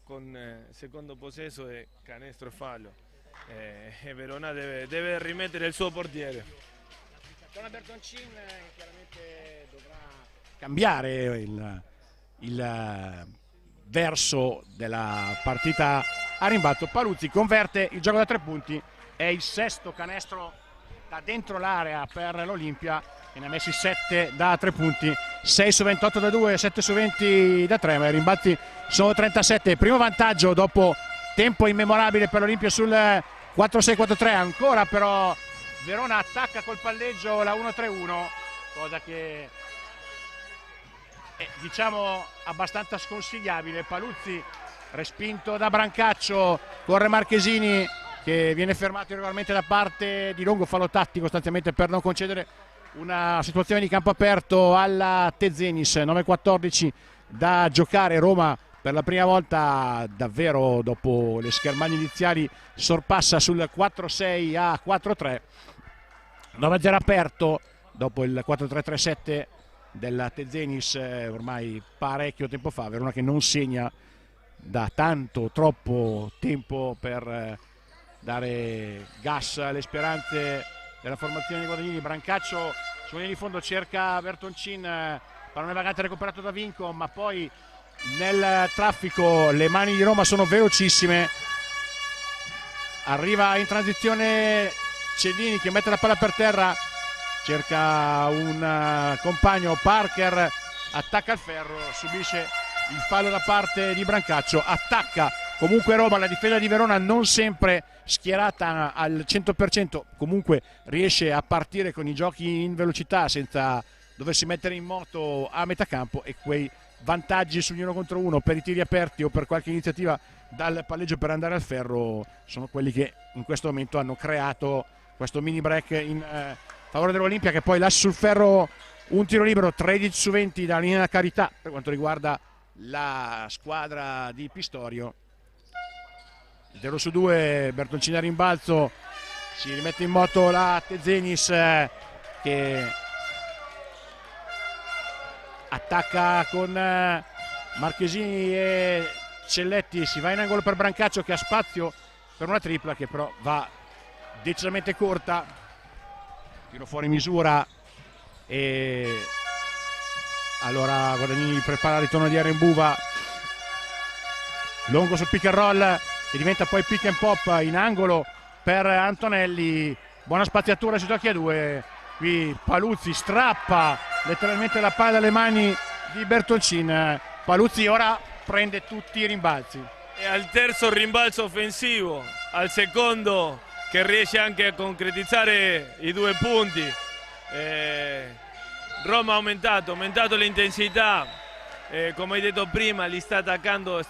con secondo possesso e canestro e fallo. E Verona deve rimettere il suo portiere. Bertoncin chiaramente dovrà cambiare il verso della partita a rimbalzo. Paluzzi converte il gioco da 3 punti, è il sesto canestro da dentro l'area per l'Olimpia, che ne ha messi 7 da 3 punti, 6 su 28 da 2, 7 su 20 da 3, ma i rimbalzi sono 37. Primo vantaggio dopo tempo immemorabile per l'Olimpia sul 4-6-4-3, ancora però Verona attacca col palleggio la 1-3-1, cosa che è diciamo abbastanza sconsigliabile. Paluzzi respinto da Brancaccio, corre Marchesini che viene fermato regolarmente da parte di Longo, fallo tattico sostanzialmente per non concedere una situazione di campo aperto alla Tezenis. 9-14 da giocare, Roma per la prima volta davvero dopo le schermaglie iniziali sorpassa sul 4-6-4-3, 9-0 aperto dopo il 4-3-3-7 della Tezenis ormai parecchio tempo fa. Verona che non segna da troppo tempo per dare gas alle speranze della formazione di Guadagnini. Brancaccio su linea di fondo cerca Bertoncin, pallone vagante recuperato da Vinco, ma poi nel traffico le mani di Roma sono velocissime, arriva in transizione Cellini che mette la palla per terra, cerca un compagno, Parker attacca il ferro, subisce il fallo da parte di Brancaccio. Attacca comunque Roma, la difesa di Verona non sempre schierata al 100%, comunque riesce a partire con i giochi in velocità senza doversi mettere in moto a metà campo, e quei vantaggi sugli 1 contro 1 per i tiri aperti o per qualche iniziativa dal palleggio per andare al ferro sono quelli che in questo momento hanno creato questo mini break in favore dell'Olimpia, che poi lascia sul ferro un tiro libero, 13 su 20 dalla linea della carità per quanto riguarda la squadra di Pistorio. 0 su 2, Bertoncini a rimbalzo, si rimette in moto la Tezenis che attacca con Marchesini e Celletti, si va in angolo per Brancaccio che ha spazio per una tripla che però va decisamente corta, tiro fuori misura e allora Guadagnini prepara il ritorno di Arenbuva, Longo sul pick and roll che diventa poi pick and pop in angolo per Antonelli, buona spaziatura sui tocchi a due, qui Paluzzi strappa letteralmente la palla dalle mani di Bertoncin, Paluzzi ora prende tutti i rimbalzi e al terzo rimbalzo offensivo, al secondo che riesce anche a concretizzare i 2 punti. Roma ha aumentato l'intensità, come hai detto prima, li sta attaccando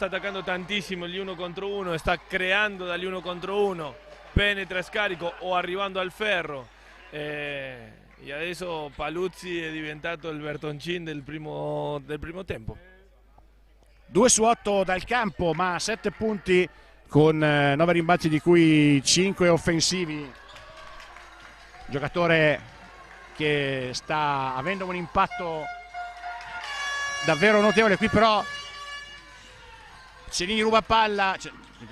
tantissimo gli 1 contro 1, sta creando dagli 1 contro 1, penetra, scarico o arrivando al ferro, e adesso Paluzzi è diventato il Bertoncin del primo tempo. 2 su 8 dal campo, ma 7 punti con 9 rimbalzi di cui 5 offensivi, giocatore che sta avendo un impatto davvero notevole. Qui però Celini ruba palla,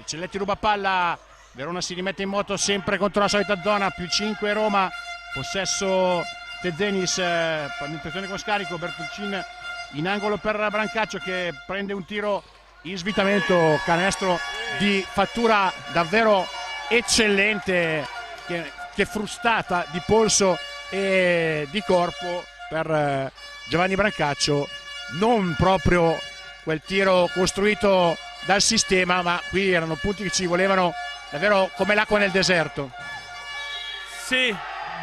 Celletti ruba palla, Verona si rimette in moto sempre contro la solita zona, più 5 Roma, possesso Tezenis, impressione con scarico, Bertoncin in angolo per Brancaccio che prende un tiro in svitamento, canestro di fattura davvero eccellente, che frustata di polso e di corpo per Giovanni Brancaccio, non proprio quel tiro costruito dal sistema, ma qui erano punti che ci volevano davvero come l'acqua nel deserto. Sì,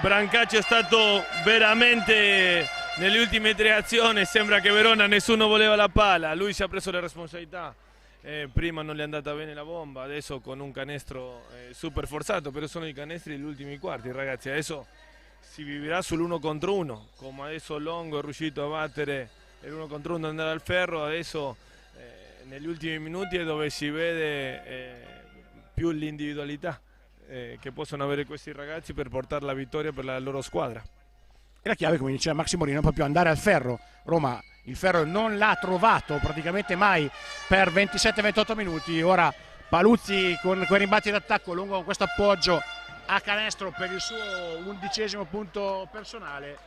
Brancaccio è stato veramente, nelle ultime 3 azioni sembra che Verona nessuno voleva la palla, lui si è preso le responsabilità, prima non gli è andata bene la bomba, adesso con un canestro super forzato, però sono i canestri degli ultimi quarti ragazzi, adesso si vivrà sull'1 contro 1, come adesso Longo è riuscito a battere l'1 contro 1 e andare al ferro, adesso negli ultimi minuti è dove si vede più l'individualità che possono avere questi ragazzi per portare la vittoria per la loro squadra. E la chiave, come diceva Maxi Morino, è proprio andare al ferro. Roma il ferro non l'ha trovato praticamente mai per 27-28 minuti, ora Paluzzi con quei rimbalzi d'attacco, Longo con questo appoggio a canestro per il suo 11° punto personale,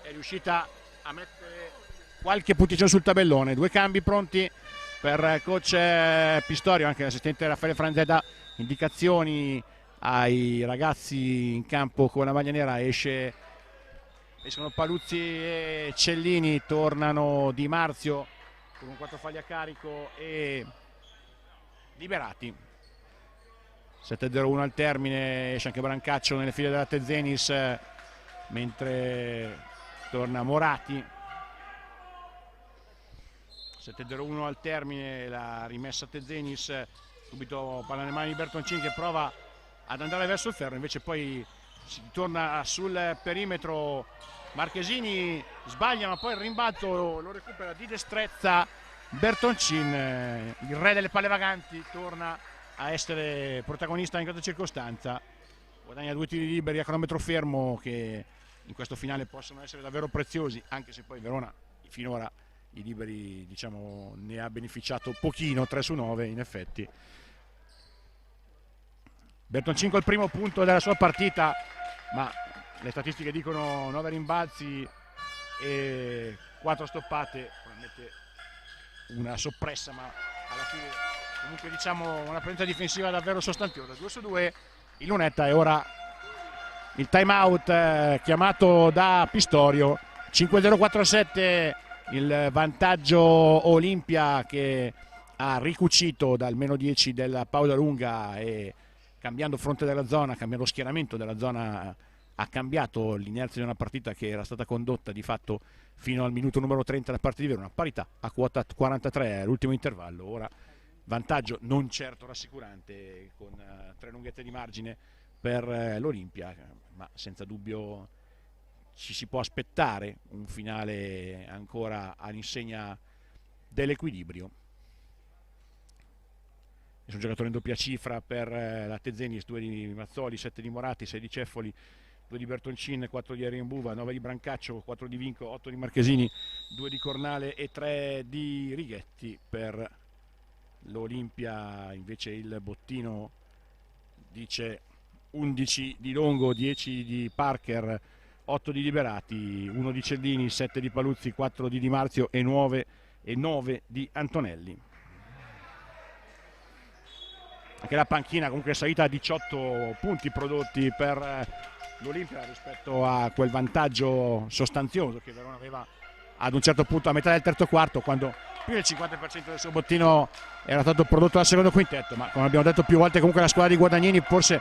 è riuscita a mettere qualche punticino sul tabellone. 2 cambi pronti per coach Pistorio, anche l'assistente Raffaele Franzetta, indicazioni ai ragazzi in campo con la maglia nera, escono Paluzzi e Cellini, tornano Di Marzio con un 4 falli a carico e Liberati. 7-0-1 al termine, esce anche Brancaccio nelle file della Tezenis, mentre torna Morati. 7-0-1 al termine, la rimessa Tezenis, subito palla nelle mani di Bertoncin che prova ad andare verso il ferro, invece poi si torna sul perimetro, Marchesini sbaglia ma poi il rimbalzo lo recupera di destrezza Bertoncin, il re delle palle vaganti, torna a essere protagonista in questa circostanza, guadagna 2 tiri liberi a cronometro fermo che in questo finale possono essere davvero preziosi, anche se poi Verona finora i liberi diciamo ne ha beneficiato pochino, 3 su 9 in effetti. Bertoncin col primo punto della sua partita, ma le statistiche dicono 9 rimbalzi e 4 stoppate, probabilmente una soppressa, ma alla fine comunque diciamo una presenza difensiva davvero sostanziosa. 2 su 2 il Lunetta, e ora il time out chiamato da Pistorio. 5-0-4-7 il vantaggio Olimpia, che ha ricucito dal meno 10 della pausa lunga e cambiando fronte della zona, cambiando schieramento della zona, ha cambiato l'inerzia di una partita che era stata condotta di fatto fino al minuto numero 30 da parte di Verona, parità a quota 43 all'ultimo intervallo. Ora vantaggio non certo rassicurante con 3 lunghette di margine per l'Olimpia, ma senza dubbio ci si può aspettare un finale ancora all'insegna dell'equilibrio. È un giocatore in doppia cifra per la Tezenis, 2 di Mazzoli, 7 di Morati, 6 di Ceffoli, 2 di Bertoncin, 4 di Arenbuva, 9 di Brancaccio, 4 di Vinco, 8 di Marchesini, 2 di Cornale e 3 di Righetti. Per l'Olimpia invece il bottino dice 11 di Longo, 10 di Parker, 8 di Liberati, 1 di Cellini, 7 di Paluzzi, 4 di Di Marzio e 9 di Antonelli. Anche la panchina comunque è salita a 18 punti prodotti per l'Olimpia rispetto a quel vantaggio sostanzioso che Verona aveva ad un certo punto a metà del terzo quarto, quando più del 50% del suo bottino era stato prodotto dal secondo quintetto. Ma come abbiamo detto più volte, comunque la squadra di Guadagnini forse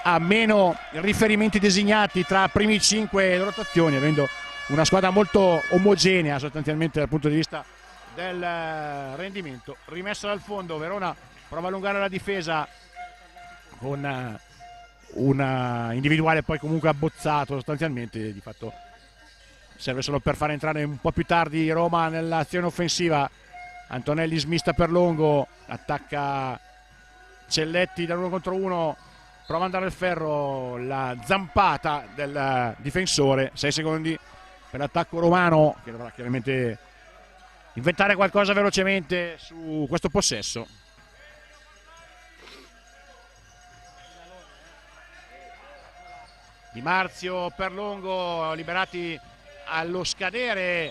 ha meno riferimenti designati tra primi 5 rotazioni, avendo una squadra molto omogenea sostanzialmente dal punto di vista del rendimento. Rimessa dal fondo, Verona prova a allungare la difesa con una individuale poi comunque abbozzato sostanzialmente, di fatto serve solo per far entrare un po' più tardi Roma nell'azione offensiva. Antonelli smista per Longo, attacca Celletti da 1 contro 1, prova ad andare al ferro, la zampata del difensore. 6 secondi per l'attacco romano, che dovrà chiaramente inventare qualcosa velocemente su questo possesso. Di Marzio per Longo, Liberati allo scadere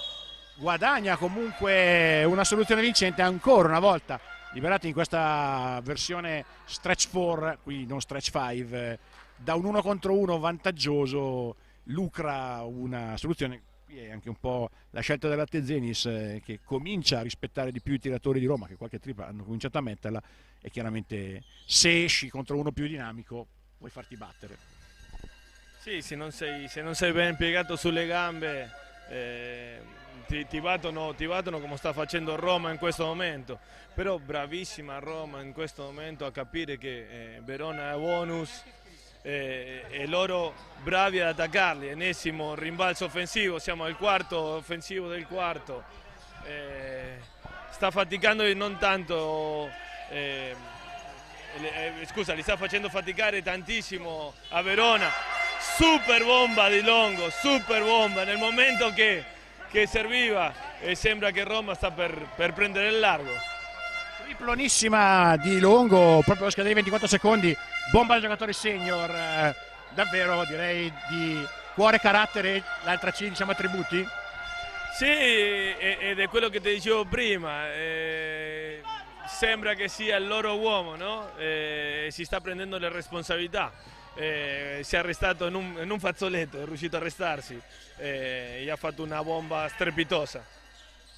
guadagna comunque una soluzione vincente ancora una volta. Liberati in questa versione stretch 4, qui non stretch 5, da un 1 contro 1 vantaggioso lucra una soluzione. Qui è anche un po' la scelta della Tezenis, che comincia a rispettare di più i tiratori di Roma, che qualche tripla hanno cominciato a metterla, e chiaramente se esci contro uno più dinamico puoi farti battere. Sì, se non sei ben piegato sulle gambe ti battono come sta facendo Roma in questo momento. Però bravissima Roma in questo momento a capire che Verona è bonus e loro bravi ad attaccarli. Ennesimo rimbalzo offensivo, siamo al quarto offensivo del quarto. Sta faticando non tanto, li sta facendo faticare tantissimo a Verona. Super bomba di Longo, super bomba nel momento che serviva, e sembra che Roma sta per prendere il largo. Triplonissima di Longo, proprio allo scadere 24 secondi, bomba del giocatore senior, davvero direi di cuore, carattere, l'altra C, diciamo attributi? Sì, ed è quello che ti dicevo prima, sembra che sia il loro uomo, no? Si sta prendendo le responsabilità. Si è arrestato in un fazzoletto, è riuscito a arrestarsi e ha fatto una bomba strepitosa.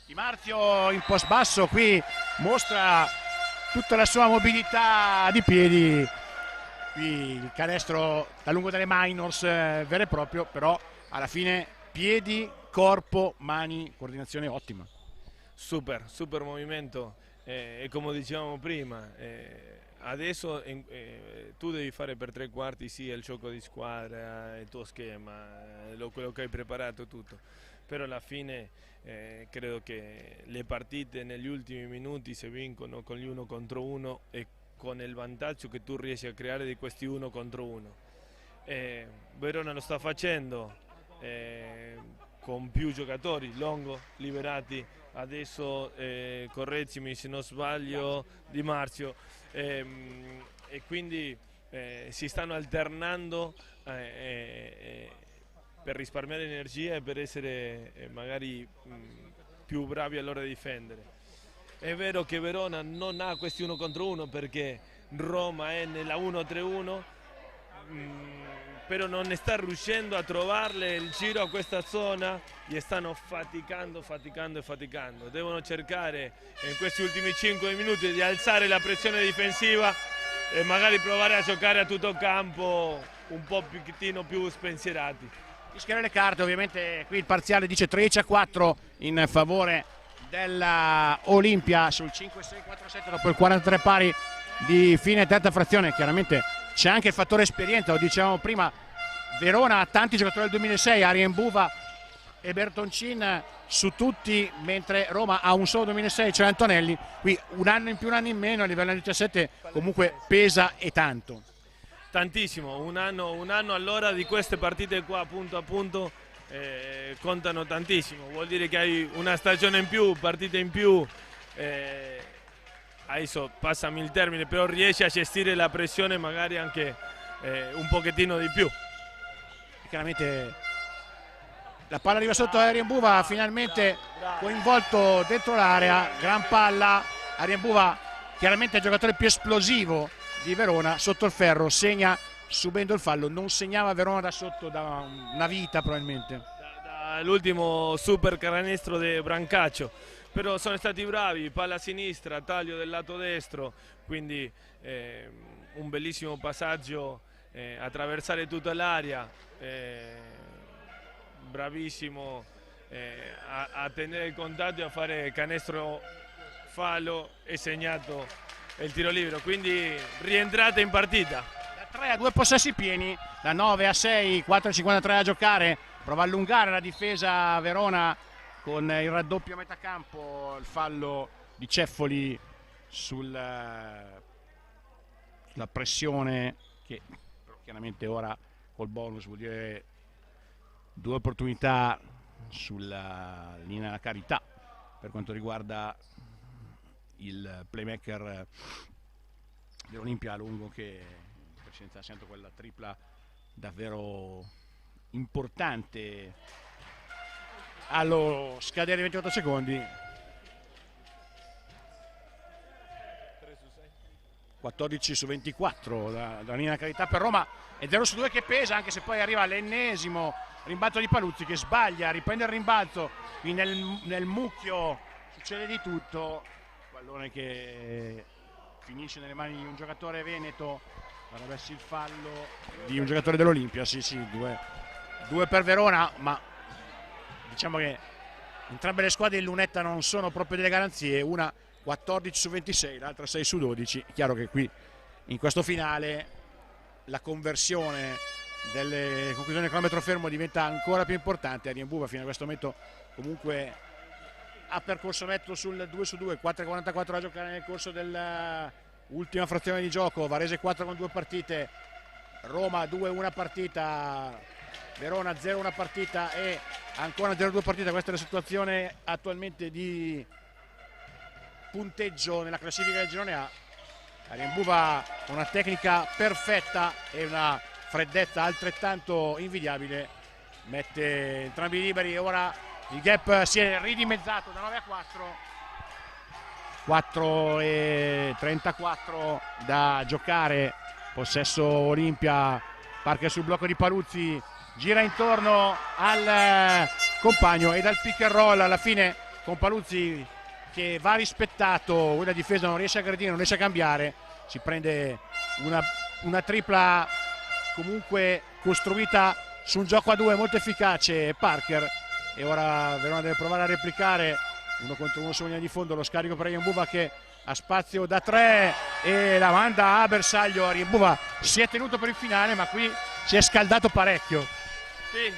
Di Marzio in post basso qui mostra tutta la sua mobilità di piedi, qui il canestro da lungo delle minors vero e proprio, però alla fine piedi, corpo, mani, coordinazione ottima. Super movimento, e come dicevamo prima, adesso tu devi fare per 3/4 sì il gioco di squadra, il tuo schema, quello che hai preparato, tutto, però alla fine credo che le partite negli ultimi minuti si vincono con gli 1 contro 1 e con il vantaggio che tu riesci a creare di questi 1 contro 1. Verona lo sta facendo con più giocatori, Longo, Liberati, adesso correggimi se non sbaglio, Di Marzio, e quindi si stanno alternando per risparmiare energia e per essere magari più bravi all'ora di difendere. È vero che Verona non ha questi 1 contro 1 perché Roma è nella 1-3-1, però non ne sta riuscendo a trovarle il giro a questa zona e stanno faticando. Devono cercare in questi ultimi 5 minuti di alzare la pressione difensiva e magari provare a giocare a tutto campo un po' più spensierati. Fischiare le carte, ovviamente qui il parziale dice 13-4 in favore della Olimpia sul 5-6-4-7 dopo il 43 pari di fine terza frazione. Chiaramente c'è anche il fattore esperienza, lo dicevamo prima, Verona ha tanti giocatori del 2006, Arjen Buva e Bertoncin su tutti, mentre Roma ha un solo 2006, cioè Antonelli. Qui un anno in più, un anno in meno a livello del 17 comunque pesa e tanto. Tantissimo, un anno all'ora di queste partite qua punto a punto contano tantissimo, vuol dire che hai una stagione in più, partite in più, adesso passami il termine, però riesci a gestire la pressione magari anche un pochettino di più. Chiaramente la palla arriva sotto a Ariembuva, finalmente coinvolto dentro l'area, gran palla. Ariembuva chiaramente il giocatore più esplosivo di Verona, sotto il ferro, segna subendo il fallo. Non segnava Verona da sotto da una vita probabilmente. L'ultimo super canestro di Brancaccio, però sono stati bravi, palla a sinistra, taglio del lato destro, quindi un bellissimo passaggio, attraversare tutta l'area, bravissimo a tenere il contatto e a fare canestro, fallo e segnato il tiro libero, quindi rientrata in partita. Da 3 a 2 possessi pieni, da 9 a 6, 4,53 a giocare, prova a allungare la difesa Verona con il raddoppio a metà campo, il fallo di Ceffoli sulla pressione che chiaramente ora col bonus vuol dire 2 opportunità sulla linea della carità per quanto riguarda il playmaker dell'Olimpia lungo, che in precedenza sento quella tripla davvero importante allo scadere di 28 secondi. 14 su 24 da linea della carità per Roma, e 0 su 2 che pesa, anche se poi arriva l'ennesimo rimbalzo di Paluzzi che sbaglia, riprende il rimbalzo, quindi nel mucchio succede di tutto, pallone che finisce nelle mani di un giocatore veneto, dovrebbe essere il fallo di un giocatore dell'Olimpia. Sì, due per Verona, ma diciamo che entrambe le squadre in lunetta non sono proprio delle garanzie, una 14 su 26, l'altra 6 su 12. È chiaro che qui in questo finale la conversione delle conclusioni del cronometro fermo diventa ancora più importante. Ariembuva fino a questo momento comunque ha percorso netto sul 2 su 2, 4,44 da giocare nel corso dell'ultima frazione di gioco. Varese 4 con 2 partite, Roma 2 una partita, Verona 0 una partita e ancora 0 2 partita. Questa è la situazione attualmente di punteggio nella classifica del girone A. Ariembuva con una tecnica perfetta e una freddezza altrettanto invidiabile mette entrambi i liberi, e ora il gap si è ridimezzato da 9 a 4 e 34 da giocare, possesso Olimpia. Parker sul blocco di Paluzzi, gira intorno al compagno e dal pick and roll alla fine con Paluzzi che va rispettato, la difesa non riesce a aggredire, non riesce a cambiare, si prende una tripla comunque costruita su un gioco a 2 molto efficace Parker, e ora Verona deve provare a replicare 1 contro 1 sulla linea di fondo, lo scarico per Ariembuva che ha spazio da 3 e la manda a bersaglio. Ariembuva si è tenuto per il finale, ma qui si è scaldato parecchio. Sì,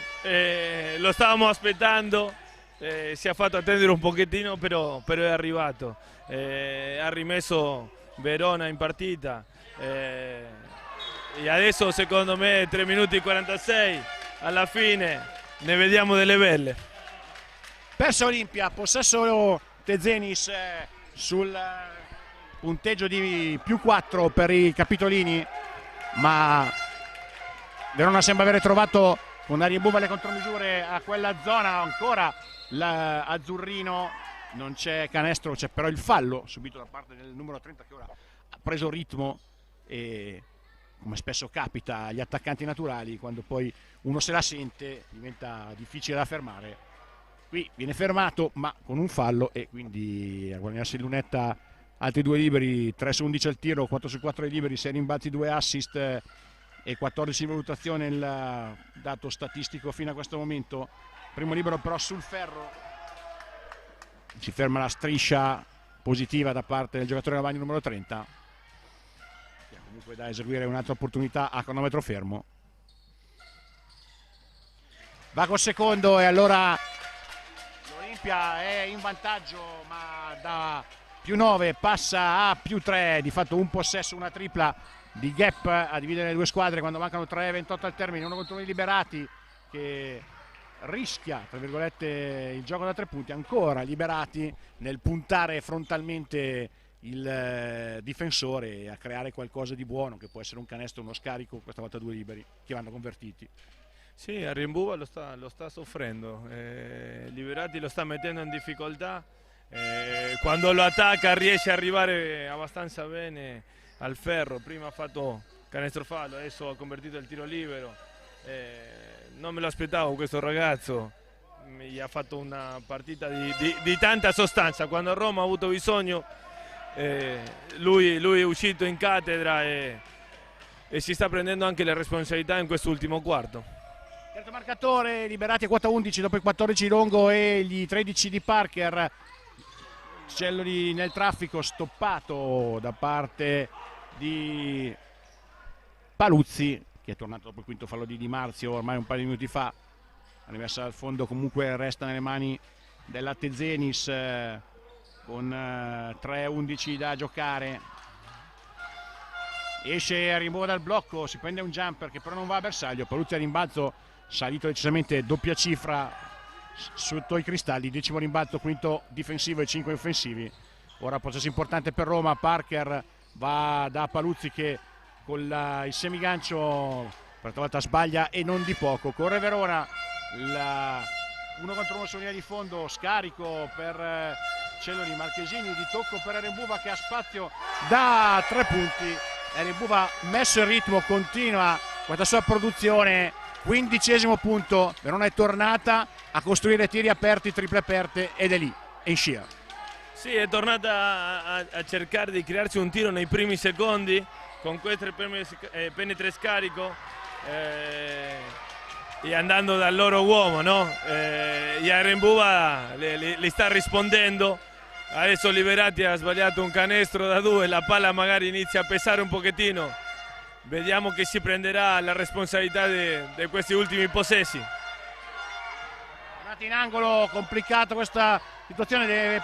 lo stavamo aspettando, si è fatto attendere un pochettino, però è arrivato, ha rimesso Verona in partita, e adesso secondo me 3 minuti e 46 alla fine ne vediamo delle belle. Persa Olimpia, possesso Tezenis sul punteggio di più 4 per i capitolini, ma Verona sembra aver trovato con Ariembuva le contromisure a quella zona. Ancora l'azzurrino, non c'è canestro, c'è però il fallo subito da parte del numero 30 che ora ha preso ritmo, e come spesso capita agli attaccanti naturali, quando poi uno se la sente diventa difficile da fermare. Qui viene fermato ma con un fallo, e quindi a guadagnarsi in lunetta altri 2 liberi, 3 su 11 al tiro, 4 su 4 ai liberi, 6 rimbalzi, 2 assist e 14 in valutazione il dato statistico fino a questo momento. Primo libero però sul ferro, si ferma la striscia positiva da parte del giocatore Lavagno numero 30, che comunque da eseguire un'altra opportunità a cronometro fermo. Va col secondo e allora l'Olimpia è in vantaggio, ma da più 9 passa a più 3, di fatto un possesso, una tripla di gap a dividere le due squadre quando mancano 3,28 al termine. 1 contro 1 liberati, che rischia tra virgolette il gioco da 3 punti, ancora liberati nel puntare frontalmente il difensore a creare qualcosa di buono, che può essere un canestro, uno scarico, questa volta 2 liberi che vanno convertiti. Sì, Arimbuba lo sta soffrendo, Liberati lo sta mettendo in difficoltà, quando lo attacca riesce a arrivare abbastanza bene al ferro, prima ha fatto canestro fallo, adesso ha convertito il tiro libero, non me lo aspettavo questo ragazzo, mi ha fatto una partita di tanta sostanza, quando Roma ha avuto bisogno lui è uscito in cattedra e si sta prendendo anche le responsabilità in quest'ultimo quarto. Terzo marcatore, Liberati a quota 11 dopo i 14 di Longo e gli 13 di Parker. Celloli nel traffico, stoppato da parte di Paluzzi, che è tornato dopo il quinto fallo di Di Marzio ormai un paio di minuti fa. La rimessa dal fondo comunque resta nelle mani dell'Atte Zenis, con 3-11 da giocare. Esce a rimbuva dal blocco, si prende un jumper che però non va a bersaglio. Paluzzi a rimbalzo, salito decisamente doppia cifra sotto i cristalli, 10° rimbalzo, quinto difensivo e 5 offensivi. Ora possesso importante per Roma, Parker va da Paluzzi che con il semigancio per la volta sbaglia e non di poco. Corre Verona, 1 contro 1 sulla linea di fondo, scarico per Celloni, Marchesini, di tocco per Arimbuva che ha spazio da 3 punti. Arimbuva messo in ritmo, continua questa sua produzione, 15° punto. Verona è tornata a costruire tiri aperti, triple aperte ed è lì, è in scia. Sì, è tornata a cercare di crearsi un tiro nei primi secondi con questo penetre scarico e andando dal loro uomo, no? E Arimbuva le sta rispondendo. Adesso Liberati ha sbagliato un canestro da 2, la palla magari inizia a pesare un pochettino. Vediamo che si prenderà la responsabilità di questi ultimi possessi. In angolo, complicata questa situazione, deve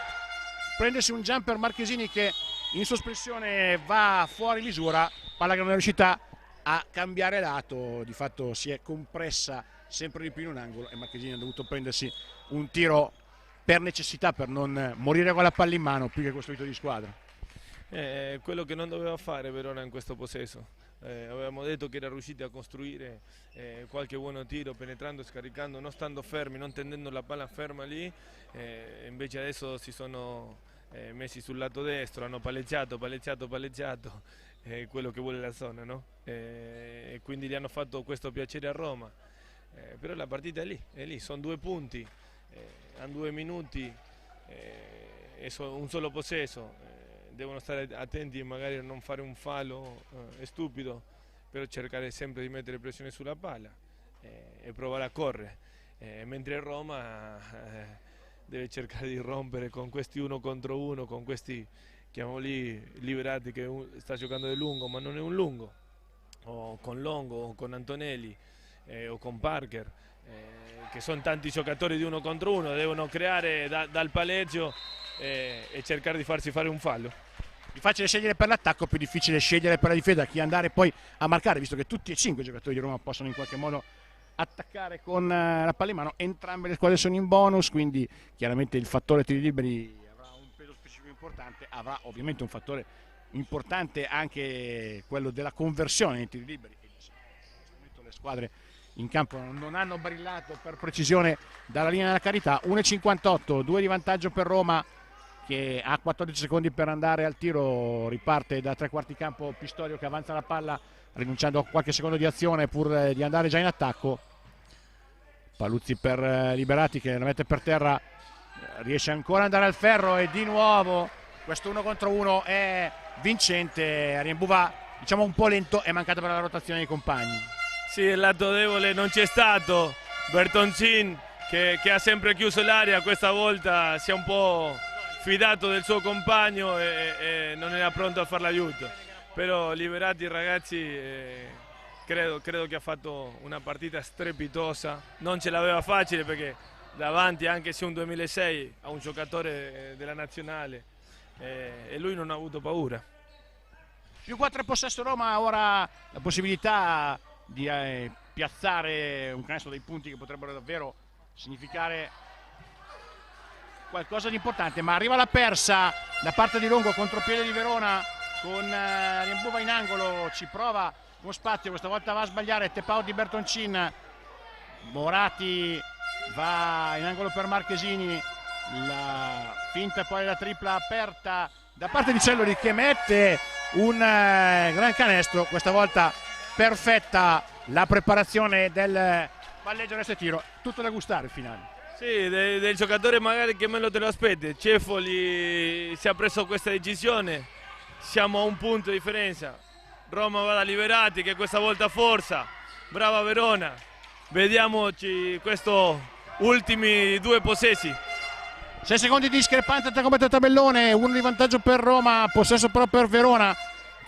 prendersi un jumper Marchesini che in sospensione va fuori misura, palla che non è riuscita a cambiare lato, di fatto si è compressa sempre di più in un angolo e Marchesini ha dovuto prendersi un tiro per necessità, per non morire con la palla in mano più che costruito di squadra. Quello che non doveva fare Verona in questo possesso. Avevamo detto che era riusciti a costruire qualche buono tiro penetrando, scaricando, non stando fermi, non tendendo la palla ferma lì, invece adesso si sono messi sul lato destro, hanno palleggiato, quello che vuole la zona, no? E quindi gli hanno fatto questo piacere a Roma, però la partita è lì, sono 2 punti, hanno 2 minuti, e un solo possesso. Devono stare attenti e magari a non fare un fallo stupido, però cercare sempre di mettere pressione sulla palla e provare a correre, mentre Roma deve cercare di rompere con questi 1 contro 1, con questi, chiamiamoli Liberati, che sta giocando di lungo ma non è un lungo, o con Longo o con Antonelli o con Parker, che sono tanti giocatori di 1 contro 1, devono creare dal palleggio e cercare di farsi fare un fallo. Più facile scegliere per l'attacco, più difficile scegliere per la difesa, chi andare poi a marcare, visto che tutti e 5 i giocatori di Roma possono in qualche modo attaccare con la palla in mano. Entrambe le squadre sono in bonus, quindi chiaramente il fattore tiri liberi avrà un peso specifico importante, avrà ovviamente un fattore importante anche quello della conversione nei tiri liberi. Le squadre in campo non hanno brillato per precisione dalla linea della carità. 1,58, 2 di vantaggio per Roma, che ha 14 secondi per andare al tiro. Riparte da 3 quarti campo Pistorio che avanza la palla rinunciando a qualche secondo di azione pur di andare già in attacco. Paluzzi per Liberati che la mette per terra, riesce ancora ad andare al ferro e di nuovo questo 1 contro 1 è vincente. Arimbuva, diciamo un po' lento, è mancata per la rotazione dei compagni. Sì, il lato debole non c'è stato. Bertoncin che ha sempre chiuso l'area, questa volta si è un po' fidato del suo compagno e non era pronto a fare l'aiuto. Però Liberati, ragazzi, credo che ha fatto una partita strepitosa. Non ce l'aveva facile perché davanti, anche se un 2006, a un giocatore della nazionale, e lui non ha avuto paura. Più 4 possesso Roma, ora la possibilità di piazzare un canestro dei punti che potrebbero davvero significare qualcosa di importante, ma arriva la persa da parte di Longo, contropiede di Verona con Arimbuva in angolo, ci prova con spazio, questa volta va a sbagliare, tap out di Bertoncin, Moratti va in angolo per Marchesini, la finta poi la tripla aperta da parte di Celloli che mette un gran canestro, questa volta perfetta la preparazione del palleggio resto e tiro, tutto da gustare il finale. Sì, del giocatore magari che meno te lo aspetti. Cefoli si è preso questa decisione, siamo a un punto di differenza. Roma va da Liberati che questa volta forza, brava Verona. Vediamoci questi ultimi 2 possessi. 6 secondi di discrepanza tra completo tabellone, 1 di vantaggio per Roma, possesso però per Verona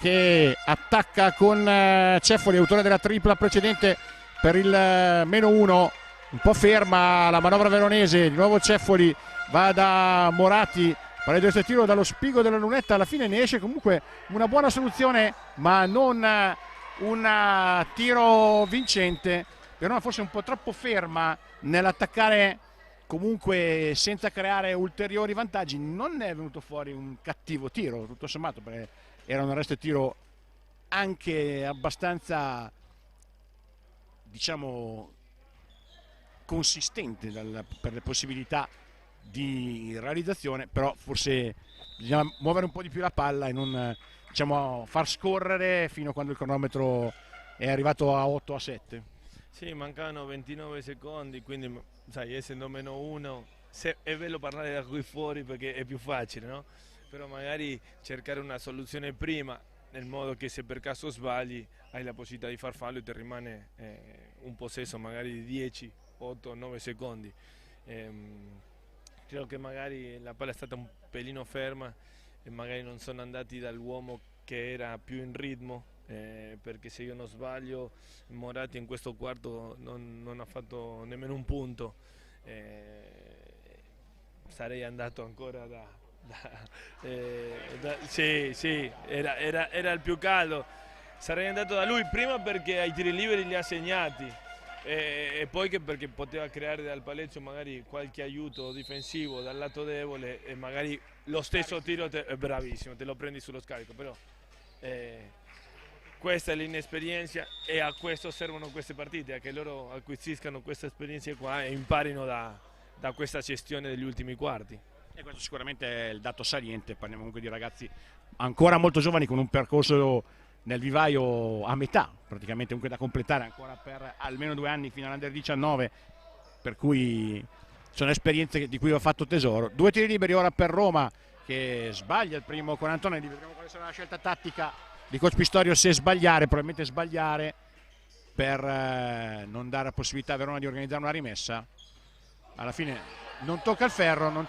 che attacca con Cefoli, autore della tripla precedente per il -1. Un po' ferma la manovra veronese, di nuovo Cefoli va da Moratti, pareggio del tiro dallo spigo della lunetta, alla fine ne esce comunque una buona soluzione ma non un tiro vincente. Verona forse un po' troppo ferma nell'attaccare comunque senza creare ulteriori vantaggi, non è venuto fuori un cattivo tiro tutto sommato, perché era un resto tiro anche abbastanza, diciamo, consistente per le possibilità di realizzazione, però forse bisogna muovere un po' di più la palla e non, diciamo, far scorrere fino a quando il cronometro è arrivato a 8 a 7. Sì, mancano 29 secondi, quindi sai, essendo -1 è bello parlare da qui fuori perché è più facile, no? Però magari cercare una soluzione prima, nel modo che se per caso sbagli hai la possibilità di far fallo e ti rimane un possesso magari di 10, 8, 9 secondi. Credo che magari la palla è stata un pelino ferma e magari non sono andati dall'uomo che era più in ritmo, perché se io non sbaglio Moratti in questo quarto non ha fatto nemmeno un punto. Sarei andato ancora sì, era il più caldo, sarei andato da lui prima perché ai tiri liberi li ha segnati e poi che perché poteva creare dal palleggio magari qualche aiuto difensivo dal lato debole e magari lo stesso tiro è bravissimo, te lo prendi sullo scarico, però questa è l'inesperienza e a questo servono queste partite, a che loro acquisiscano queste esperienze qua e imparino da questa gestione degli ultimi quarti. E questo sicuramente è il dato saliente, parliamo comunque di ragazzi ancora molto giovani con un percorso nel vivaio a metà, praticamente comunque da completare ancora per almeno 2 anni fino all'Under 19, per cui sono esperienze di cui ho fatto tesoro. 2 tiri liberi ora per Roma che sbaglia il primo con Antonelli, vedremo quale sarà la scelta tattica di coach Pistorio, se sbagliare, probabilmente sbagliare per non dare la possibilità a Verona di organizzare una rimessa. Alla fine non tocca il ferro, non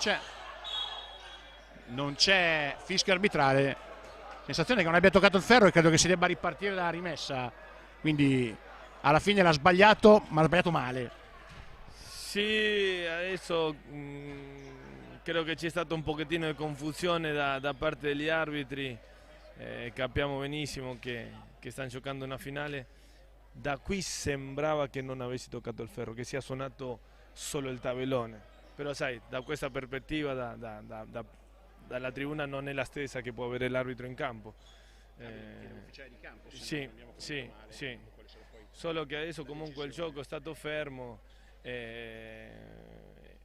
c'è fischio arbitrale, sensazione che non abbia toccato il ferro e credo che si debba ripartire dalla rimessa, quindi alla fine l'ha sbagliato, ma l'ha sbagliato male. Sì, adesso credo che c'è stato un pochettino di confusione da parte degli arbitri, capiamo benissimo che stanno giocando una finale. Da qui sembrava che non avessi toccato il ferro, che sia suonato solo il tabellone, però sai, da questa prospettiva dalla tribuna non è la stessa che può avere l'arbitro in campo. L'ufficiale di campo, sì. Solo che adesso comunque il gioco è stato fermo e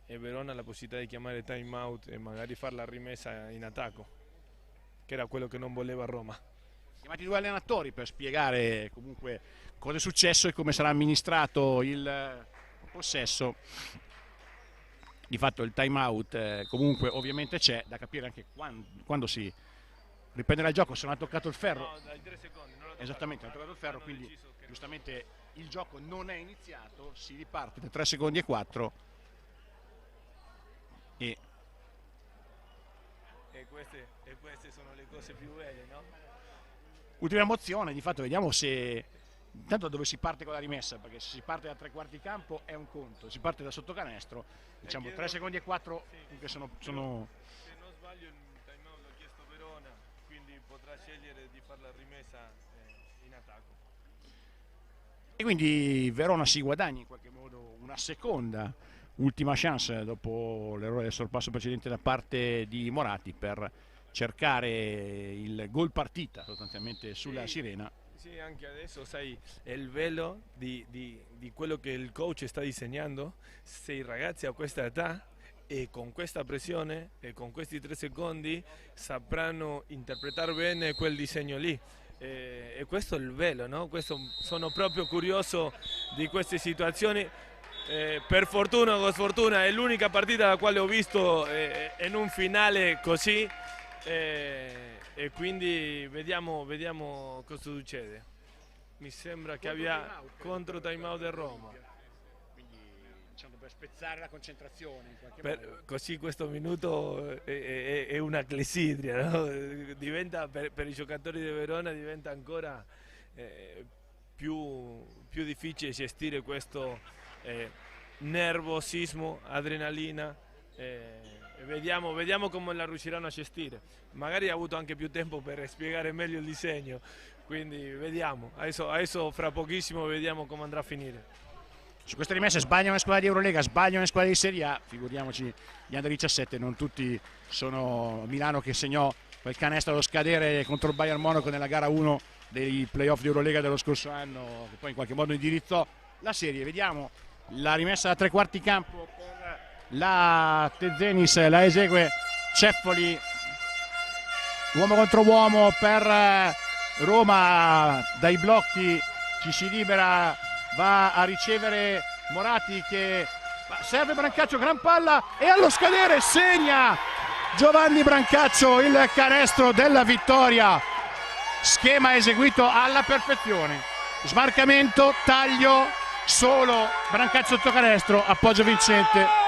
Verona ha la possibilità di chiamare time out e magari fare la rimessa in attacco, che era quello che non voleva Roma. Chiamati 2 allenatori per spiegare comunque cosa è successo e come sarà amministrato il possesso. Di fatto il time out comunque ovviamente c'è, da capire anche quando si riprenderà il gioco, se non ha toccato il ferro. No, dai 3 secondi, non esattamente, non ha toccato il ferro, quindi giustamente il gioco non è iniziato, si riparte da 3 secondi e 4 e queste sono le cose più belle, no? ultima mozione, di fatto vediamo se intanto dove si parte con la rimessa, perché se si parte da 3/4 campo è un conto, si parte da sotto canestro, diciamo 3 secondi e 4 che sono... Se non sbaglio il time out l'ha chiesto Verona, quindi potrà scegliere di fare la rimessa in attacco. E quindi Verona si guadagna in qualche modo una seconda ultima chance dopo l'errore del sorpasso precedente da parte di Moratti per cercare il gol partita sostanzialmente sulla Sirena. Sì, anche adesso sai, è il velo di quello che il coach sta disegnando. Se i ragazzi a questa età e con questa pressione e con questi 3 secondi sapranno interpretare bene quel disegno lì. E questo è il velo, no? Sono proprio curioso di queste situazioni. Per fortuna o sfortuna è l'unica partita la quale ho visto in un finale così. E quindi vediamo cosa succede. Mi sembra che abbia contro timeout del Roma. Quindi diciamo per spezzare la concentrazione in qualche modo. Così questo minuto è una clessidria, no? Diventa, per i giocatori di Verona diventa ancora più difficile gestire questo nervosismo, adrenalina. Vediamo come la riusciranno a gestire. Magari ha avuto anche più tempo per spiegare meglio il disegno, quindi vediamo. Adesso fra pochissimo vediamo come andrà a finire. Su queste rimesse sbagliano le squadre di Eurolega, sbagliano le squadre di Serie A, figuriamoci gli Under 17, non tutti sono Milano che segnò quel canestro allo scadere contro il Bayern Monaco nella gara 1 dei playoff di Eurolega dello scorso anno, che poi in qualche modo indirizzò la serie. Vediamo la rimessa da 3 quarti campo per la Tezenis, la esegue Ceffoli, uomo contro uomo per Roma, dai blocchi ci si libera, va a ricevere Moratti che serve Brancaccio, gran palla e allo scadere segna Giovanni Brancaccio il canestro della vittoria, schema eseguito alla perfezione, smarcamento, taglio, solo Brancaccio sotto canestro, appoggio vincente.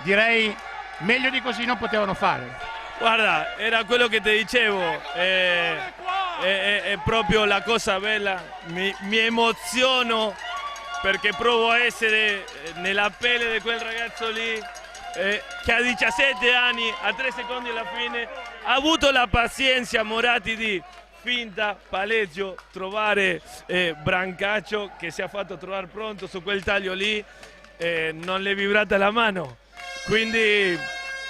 Direi meglio di così non potevano fare. Guarda, era quello che ti dicevo, è proprio la cosa bella, mi emoziono perché provo a essere nella pelle di quel ragazzo lì che a 17 anni, a 3 secondi alla fine, ha avuto la pazienza Moratti di finta, palleggio, trovare Brancaccio che si è fatto trovare pronto su quel taglio lì, non le è vibrata la mano. Quindi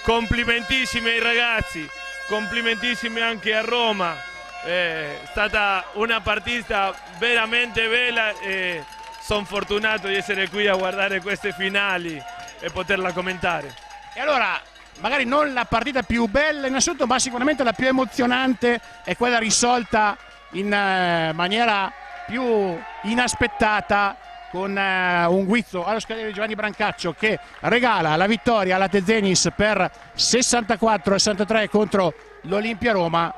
complimentissimi ai ragazzi, complimentissimi anche a Roma, è stata una partita veramente bella e sono fortunato di essere qui a guardare queste finali e poterla commentare. E allora, magari non la partita più bella in assoluto, ma sicuramente la più emozionante è quella risolta in maniera più inaspettata, con un guizzo allo scadere di Giovanni Brancaccio che regala la vittoria alla Tezenis per 64-63 contro l'Olimpia Roma.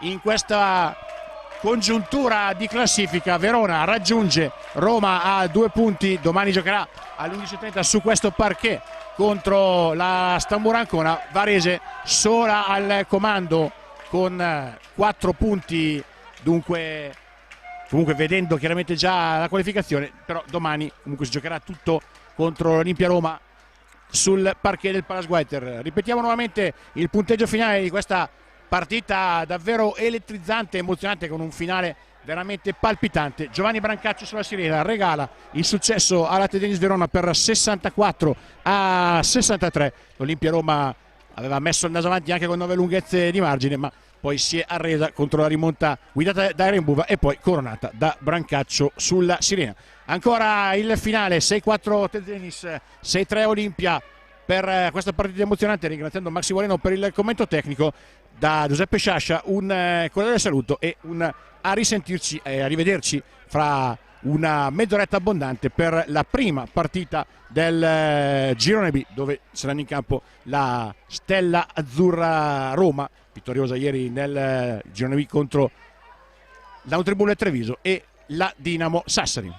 In questa congiuntura di classifica Verona raggiunge Roma a 2 punti, domani giocherà alle 11:30 su questo parquet contro la Stambura Ancona. Varese sola al comando con 4 punti, dunque comunque vedendo chiaramente già la qualificazione, però domani comunque si giocherà tutto contro l'Olimpia Roma sul parquet del Palace Guaiter. Ripetiamo nuovamente il punteggio finale di questa partita davvero elettrizzante, emozionante, con un finale veramente palpitante. Giovanni Brancaccio sulla sirena regala il successo alla Tezenis Verona per 64-63. L'Olimpia Roma aveva messo il naso avanti anche con 9 lunghezze di margine, ma poi si è arresa contro la rimonta guidata da Rembuva e poi coronata da Brancaccio sulla sirena. Ancora il finale, 6-4 Tezenis, 6-3 Olimpia per questa partita emozionante, ringraziando Maxi Moreno per il commento tecnico. Da Giuseppe Sciascia un cordiale saluto e un a risentirci e a rivederci fra una mezz'oretta abbondante per la prima partita del Girone B, dove saranno in campo la Stella Azzurra Roma, vittoriosa ieri nel Girone B contro l'Autribullo Treviso, e la Dinamo Sassari.